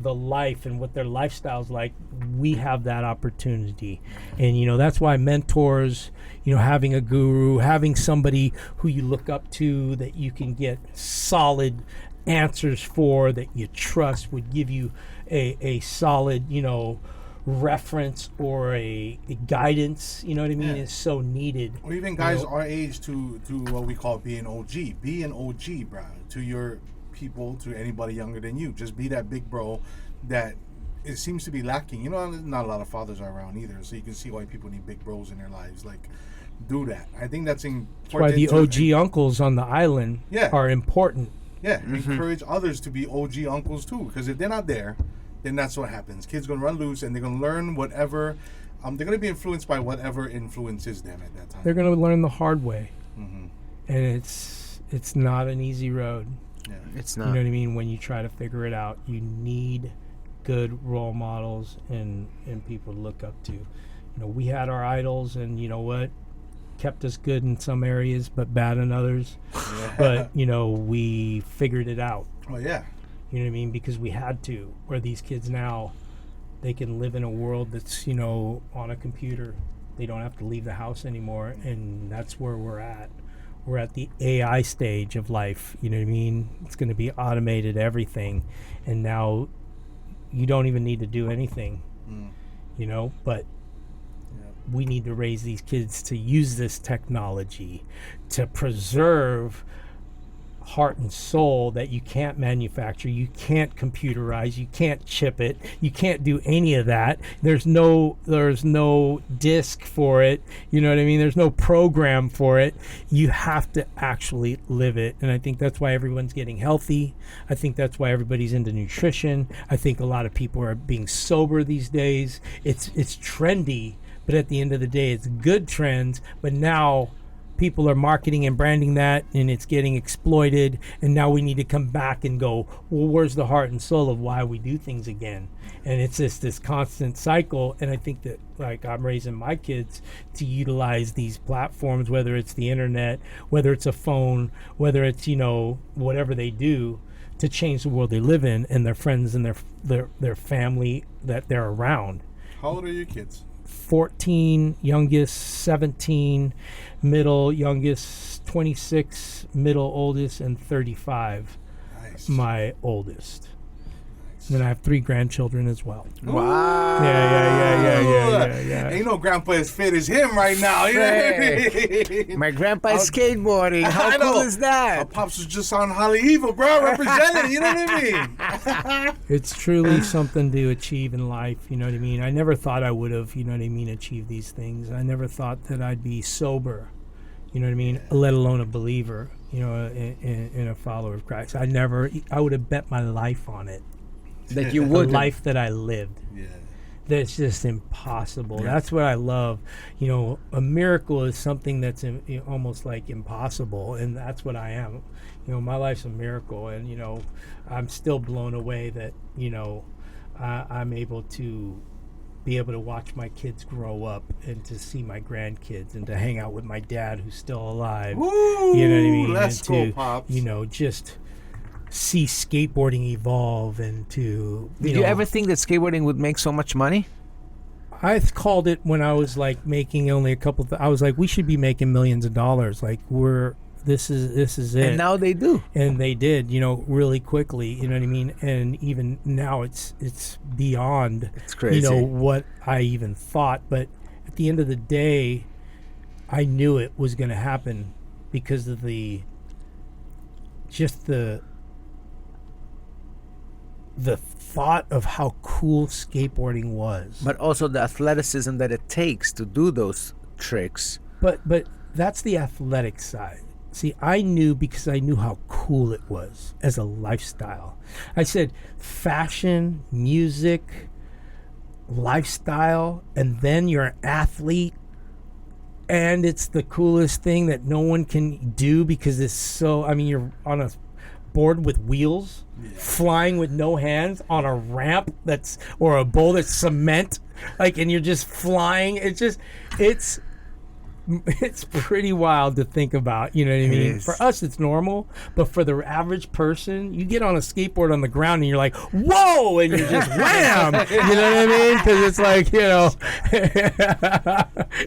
[SPEAKER 3] the life and what their lifestyle's like, we have that opportunity. And, you know, that's why mentors, you know, having a guru, having somebody who you look up to that you can get solid answers for, that you trust, would give you a solid, you know, reference or a guidance, you know what I mean, is so needed.
[SPEAKER 1] Or even guys our age to what we call being OG. Be an OG, bro, to your people, to anybody younger than you. Just be that big bro that it seems to be lacking. You know, not a lot of fathers are around either, so you can see why people need big bros in their lives. Like, do that. I think that's important.
[SPEAKER 3] That's why the OG uncles on the island are important.
[SPEAKER 1] Yeah, encourage others to be OG uncles too, because if they're not there, then that's what happens. Kids gonna run loose and they're gonna learn whatever. They're gonna be influenced by whatever influences them at that time.
[SPEAKER 3] They're gonna learn the hard way, and it's not an easy road.
[SPEAKER 1] Yeah,
[SPEAKER 2] It's not.
[SPEAKER 3] You know what I mean? When you try to figure it out, you need good role models and people to look up to. You know, we had our idols, and you know what? Kept us good in some areas, but bad in others. But, you know, we figured it out.
[SPEAKER 1] Oh, yeah.
[SPEAKER 3] You know what I mean? Because we had to. Where these kids now, they can live in a world that's, you know, on a computer. They don't have to leave the house anymore, and that's where we're at. We're at the AI stage of life. You know what I mean? It's going to be automated everything, and now you don't even need to do anything. You know, but we need to raise these kids to use this technology to preserve heart and soul that you can't manufacture, you can't computerize, you can't chip it, you can't do any of that. There's no disc for it, you know what I mean? There's no program for it. You have to actually live it. And I think that's why everyone's getting healthy. I think that's why everybody's into nutrition. I think a lot of people are being sober these days. It's trendy, but at the end of the day, it's good trends. But now people are marketing and branding that, and it's getting exploited. And now we need to come back and go, well, where's the heart and soul of why we do things again? And it's just this constant cycle. And I think that, like, I'm raising my kids to utilize these platforms, whether it's the internet, whether it's a phone, whether it's, you know, whatever they do, to change the world they live in and their friends and their family that they're around.
[SPEAKER 1] How old are your kids?
[SPEAKER 3] 14, youngest 17, middle youngest 26, middle oldest, and 35.
[SPEAKER 1] Nice.
[SPEAKER 3] My oldest. And then I have 3 grandchildren as well.
[SPEAKER 2] Wow.
[SPEAKER 3] Yeah.
[SPEAKER 1] Ain't no grandpa as fit as him right now. You know what I mean?
[SPEAKER 2] My grandpa is skateboarding. How
[SPEAKER 1] I
[SPEAKER 2] cool
[SPEAKER 1] know.
[SPEAKER 2] is that?
[SPEAKER 1] Our pops was just on Hollywood, bro, representing. You know what I mean?
[SPEAKER 3] It's truly something to achieve in life, you know what I mean? I never thought I would have, you know what I mean, achieved these things. I never thought that I'd be sober, you know what I mean, let alone a believer, you know, in a follower of Christ. I would have bet my life on it.
[SPEAKER 2] That you
[SPEAKER 3] The
[SPEAKER 2] would.
[SPEAKER 3] life that I lived.
[SPEAKER 1] Yeah.
[SPEAKER 3] That's just impossible.
[SPEAKER 1] Yeah.
[SPEAKER 3] That's what I love. You know, a miracle is something that's almost like impossible, and that's what I am. You know, my life's a miracle, and, you know, I'm still blown away that, you know, I'm able to watch my kids grow up and to see my grandkids and to hang out with my dad who's still alive.
[SPEAKER 1] Woo!
[SPEAKER 3] You know what I mean?
[SPEAKER 1] Let's
[SPEAKER 3] and
[SPEAKER 1] go, Pops.
[SPEAKER 3] you know, just see skateboarding evolve and to
[SPEAKER 2] Did you ever think that skateboarding would make so much money?
[SPEAKER 3] I called it when I was like making only a couple I was like, we should be making millions of dollars, like this is it.
[SPEAKER 2] And now they do.
[SPEAKER 3] And they did, you know, really quickly, you know what I mean? And even now it's beyond,
[SPEAKER 2] It's crazy.
[SPEAKER 3] you know, what I even thought. But at the end of the day, I knew it was going to happen because of the thought of how cool skateboarding was.
[SPEAKER 2] But also the athleticism that it takes to do those tricks.
[SPEAKER 3] But that's the athletic side. See, I knew because I knew how cool it was as a lifestyle. I said fashion, music, lifestyle, and then you're an athlete, and it's the coolest thing that no one can do because it's so, I mean, you're on a board with wheels, flying with no hands on a ramp or a bowl that's cement, like, and you're just flying. It's pretty wild to think about, you know what I mean?
[SPEAKER 2] is.
[SPEAKER 3] For us, it's normal, but for the average person, you get on a skateboard on the ground and you're like, whoa, and you just wham, you know what I mean? Because it's like, you know,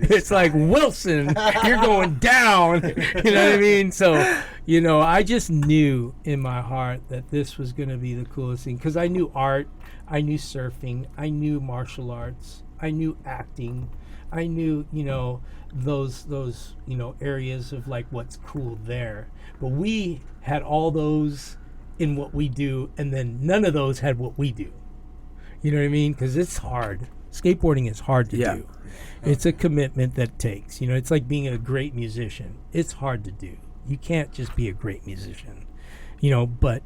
[SPEAKER 3] it's like Wilson, you're going down, you know what I mean? So, you know, I just knew in my heart that this was going to be the coolest thing because I knew art, I knew surfing, I knew martial arts, I knew acting, I knew, you know, those you know, areas of like what's cool there, but we had all those in what we do, and then none of those had what we do, you know what I mean? Because it's hard. Skateboarding is hard to do. It's a commitment that takes, you know, it's like being a great musician. It's hard to do. You can't just be a great musician, you know, but,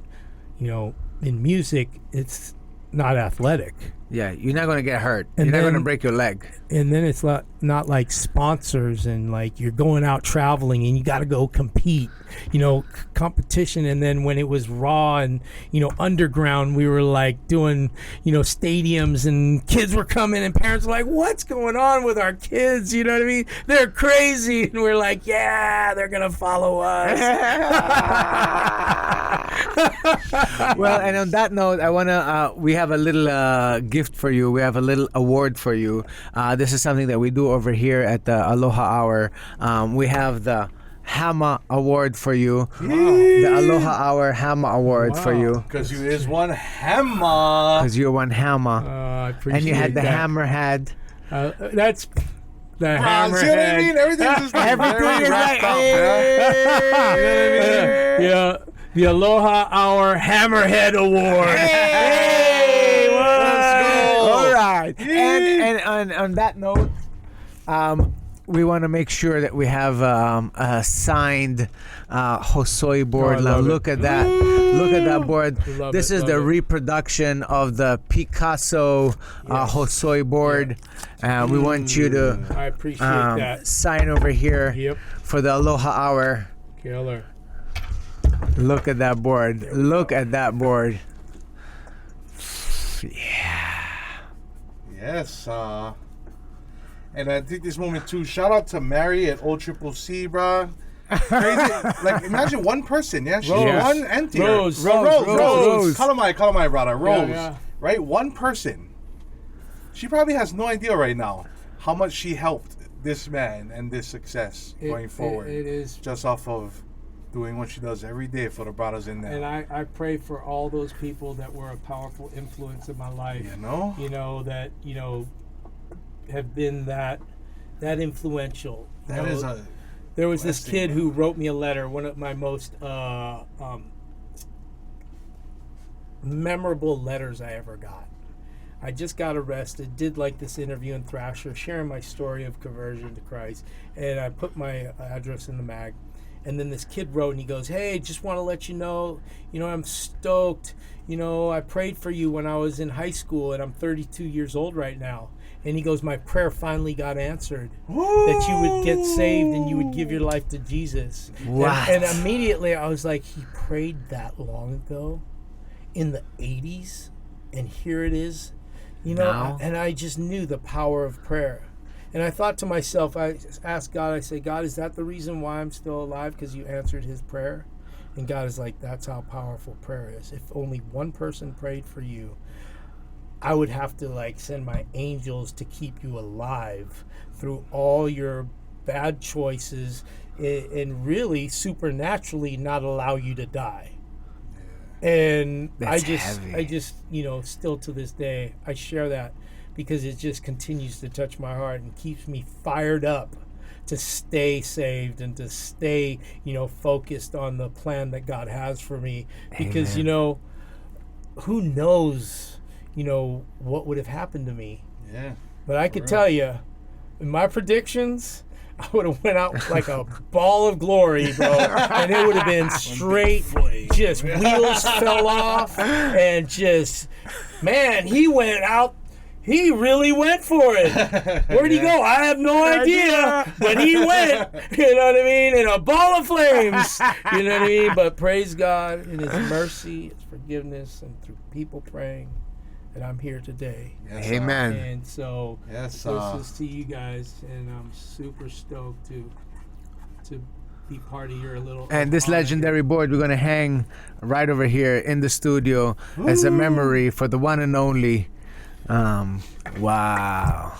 [SPEAKER 3] you know, in music it's not athletic.
[SPEAKER 2] Yeah, you're not going to get hurt.
[SPEAKER 3] And
[SPEAKER 2] You're not going to
[SPEAKER 3] then-
[SPEAKER 2] break your leg.
[SPEAKER 3] And then it's not like sponsors and like you're going out traveling and you got to go compete, you know, competition. And then when it was raw and, you know, underground, we were like doing, you know, stadiums and kids were coming and parents were like, what's going on with our kids? You know what I mean? They're crazy. And we're like, yeah, they're going to follow us.
[SPEAKER 2] Well, and on that note, I want to, we have a little gift for you. We have a little award for you. This is something that we do over here at the Aloha Hour. We have the Hama Award for you. The Aloha Hour Hama Award for you.
[SPEAKER 1] Because you is one hammer.
[SPEAKER 2] Because you're one Hama.
[SPEAKER 3] I appreciate
[SPEAKER 2] And you had the
[SPEAKER 3] that.
[SPEAKER 2] hammerhead.
[SPEAKER 3] That's The
[SPEAKER 1] bronze. You know what I
[SPEAKER 3] hammerhead.
[SPEAKER 1] mean? Everything's just like
[SPEAKER 2] Everything
[SPEAKER 1] very
[SPEAKER 2] is
[SPEAKER 1] wrapped
[SPEAKER 2] like,
[SPEAKER 1] up, man. You know what I mean?
[SPEAKER 3] Yeah, the Aloha Hour Hammerhead Award.
[SPEAKER 2] Hey,
[SPEAKER 1] let's go.
[SPEAKER 2] All right.
[SPEAKER 1] Yeah.
[SPEAKER 2] And on that note, we want to make sure that we have a signed Hosoi board.
[SPEAKER 3] Oh, I
[SPEAKER 2] Now,
[SPEAKER 3] love
[SPEAKER 2] look
[SPEAKER 3] it.
[SPEAKER 2] at that. Look at that board.
[SPEAKER 3] Love
[SPEAKER 2] This
[SPEAKER 3] it,
[SPEAKER 2] is
[SPEAKER 3] love
[SPEAKER 2] the
[SPEAKER 3] it.
[SPEAKER 2] reproduction of the Picasso Hosoi board. We want you to
[SPEAKER 3] I appreciate that.
[SPEAKER 2] sign over here
[SPEAKER 3] Yep.
[SPEAKER 2] for the Aloha Hour.
[SPEAKER 3] Killer.
[SPEAKER 2] Look at that board. Look at that board.
[SPEAKER 1] Yes. And I take this moment to shout out to Mary at Old Triple C, bruh. Crazy. Like, imagine one person, yeah? She's
[SPEAKER 3] Rose.
[SPEAKER 1] one entity.
[SPEAKER 3] Rose.
[SPEAKER 2] Rose.
[SPEAKER 1] Kalamai, brother. Rose.
[SPEAKER 3] yeah.
[SPEAKER 1] Right? One person. She probably has no idea right now how much she helped this man and this success going forward.
[SPEAKER 3] It is.
[SPEAKER 1] Just off of doing what she does every day for the brothers in there.
[SPEAKER 3] And I pray for all those people that were a powerful influence in my life.
[SPEAKER 1] You know?
[SPEAKER 3] That, have been that influential.
[SPEAKER 1] That is a...
[SPEAKER 3] There was this
[SPEAKER 1] blessing,
[SPEAKER 3] kid who wrote me a letter, one of my most memorable letters I ever got. I just got arrested, did like this interview in Thrasher, sharing my story of conversion to Christ, and I put my address in the mag. And then this kid wrote, and he goes, "Hey, just want to let you know, I'm stoked. I prayed for you when I was in high school, and I'm 32 years old right now." And he goes, "My prayer finally got answered, that you would get saved and you would give your life to Jesus."
[SPEAKER 2] What?
[SPEAKER 3] And immediately I was like, he prayed that long ago in the 80s, and here it is,
[SPEAKER 2] Now?
[SPEAKER 3] and I just knew the power of prayer. And I thought to myself, I asked God, I say, "God, is that the reason why I'm still alive? Because you answered his prayer?" And God is like, that's how powerful prayer is. If only one person prayed for you, I would have to send my angels to keep you alive through all your bad choices and really supernaturally not allow you to die. And
[SPEAKER 2] That's
[SPEAKER 3] I just, still to this day, I share that because it just continues to touch my heart and keeps me fired up to stay saved and to stay, focused on the plan that God has for me. Because,
[SPEAKER 2] Amen.
[SPEAKER 3] Who knows, what would have happened to me.
[SPEAKER 1] Yeah.
[SPEAKER 3] But I could tell you, in my predictions, I would have went out like a ball of glory, bro. And it would have been straight, just wheels fell off, and just, man, he went out. He really went for it. Where'd he go? I have no idea. But he went, you know what I mean? In a ball of flames. You know what I mean? But praise God in his mercy, his forgiveness, and through people praying that I'm here today.
[SPEAKER 1] Yes,
[SPEAKER 2] Amen.
[SPEAKER 3] And so
[SPEAKER 1] Yes,
[SPEAKER 3] this is to you guys, and I'm super stoked to be part of your little.
[SPEAKER 2] And this
[SPEAKER 3] honor
[SPEAKER 2] legendary board we're going to hang right over here in the studio as a memory for the one and only. Wow.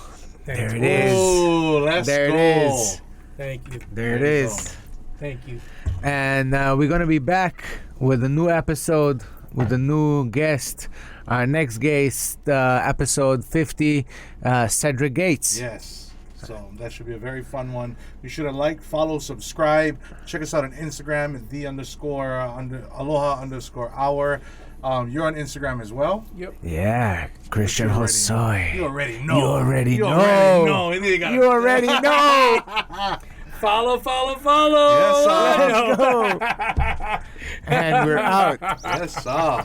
[SPEAKER 2] There it is.
[SPEAKER 1] Oh, let's
[SPEAKER 2] There
[SPEAKER 1] go.
[SPEAKER 2] it is.
[SPEAKER 3] Thank you.
[SPEAKER 2] There it
[SPEAKER 1] There you
[SPEAKER 2] is.
[SPEAKER 3] Thank you.
[SPEAKER 2] And we're going to be back with a new episode with a new guest. Our next guest, episode 50, Cedric Gates.
[SPEAKER 1] Yes. So that should be a very fun one. Be sure to like, follow, subscribe. Check us out on Instagram at @Aloha_hour. You're on Instagram as well.
[SPEAKER 3] Yep.
[SPEAKER 2] Yeah, Christian
[SPEAKER 1] You
[SPEAKER 2] Hosoi.
[SPEAKER 1] already know.
[SPEAKER 2] You already
[SPEAKER 1] You
[SPEAKER 2] know.
[SPEAKER 1] already know. And then you gotta-
[SPEAKER 2] You already know.
[SPEAKER 3] Follow.
[SPEAKER 1] Yes, sir.
[SPEAKER 2] Let's go. And we're out.
[SPEAKER 1] Yes, sir.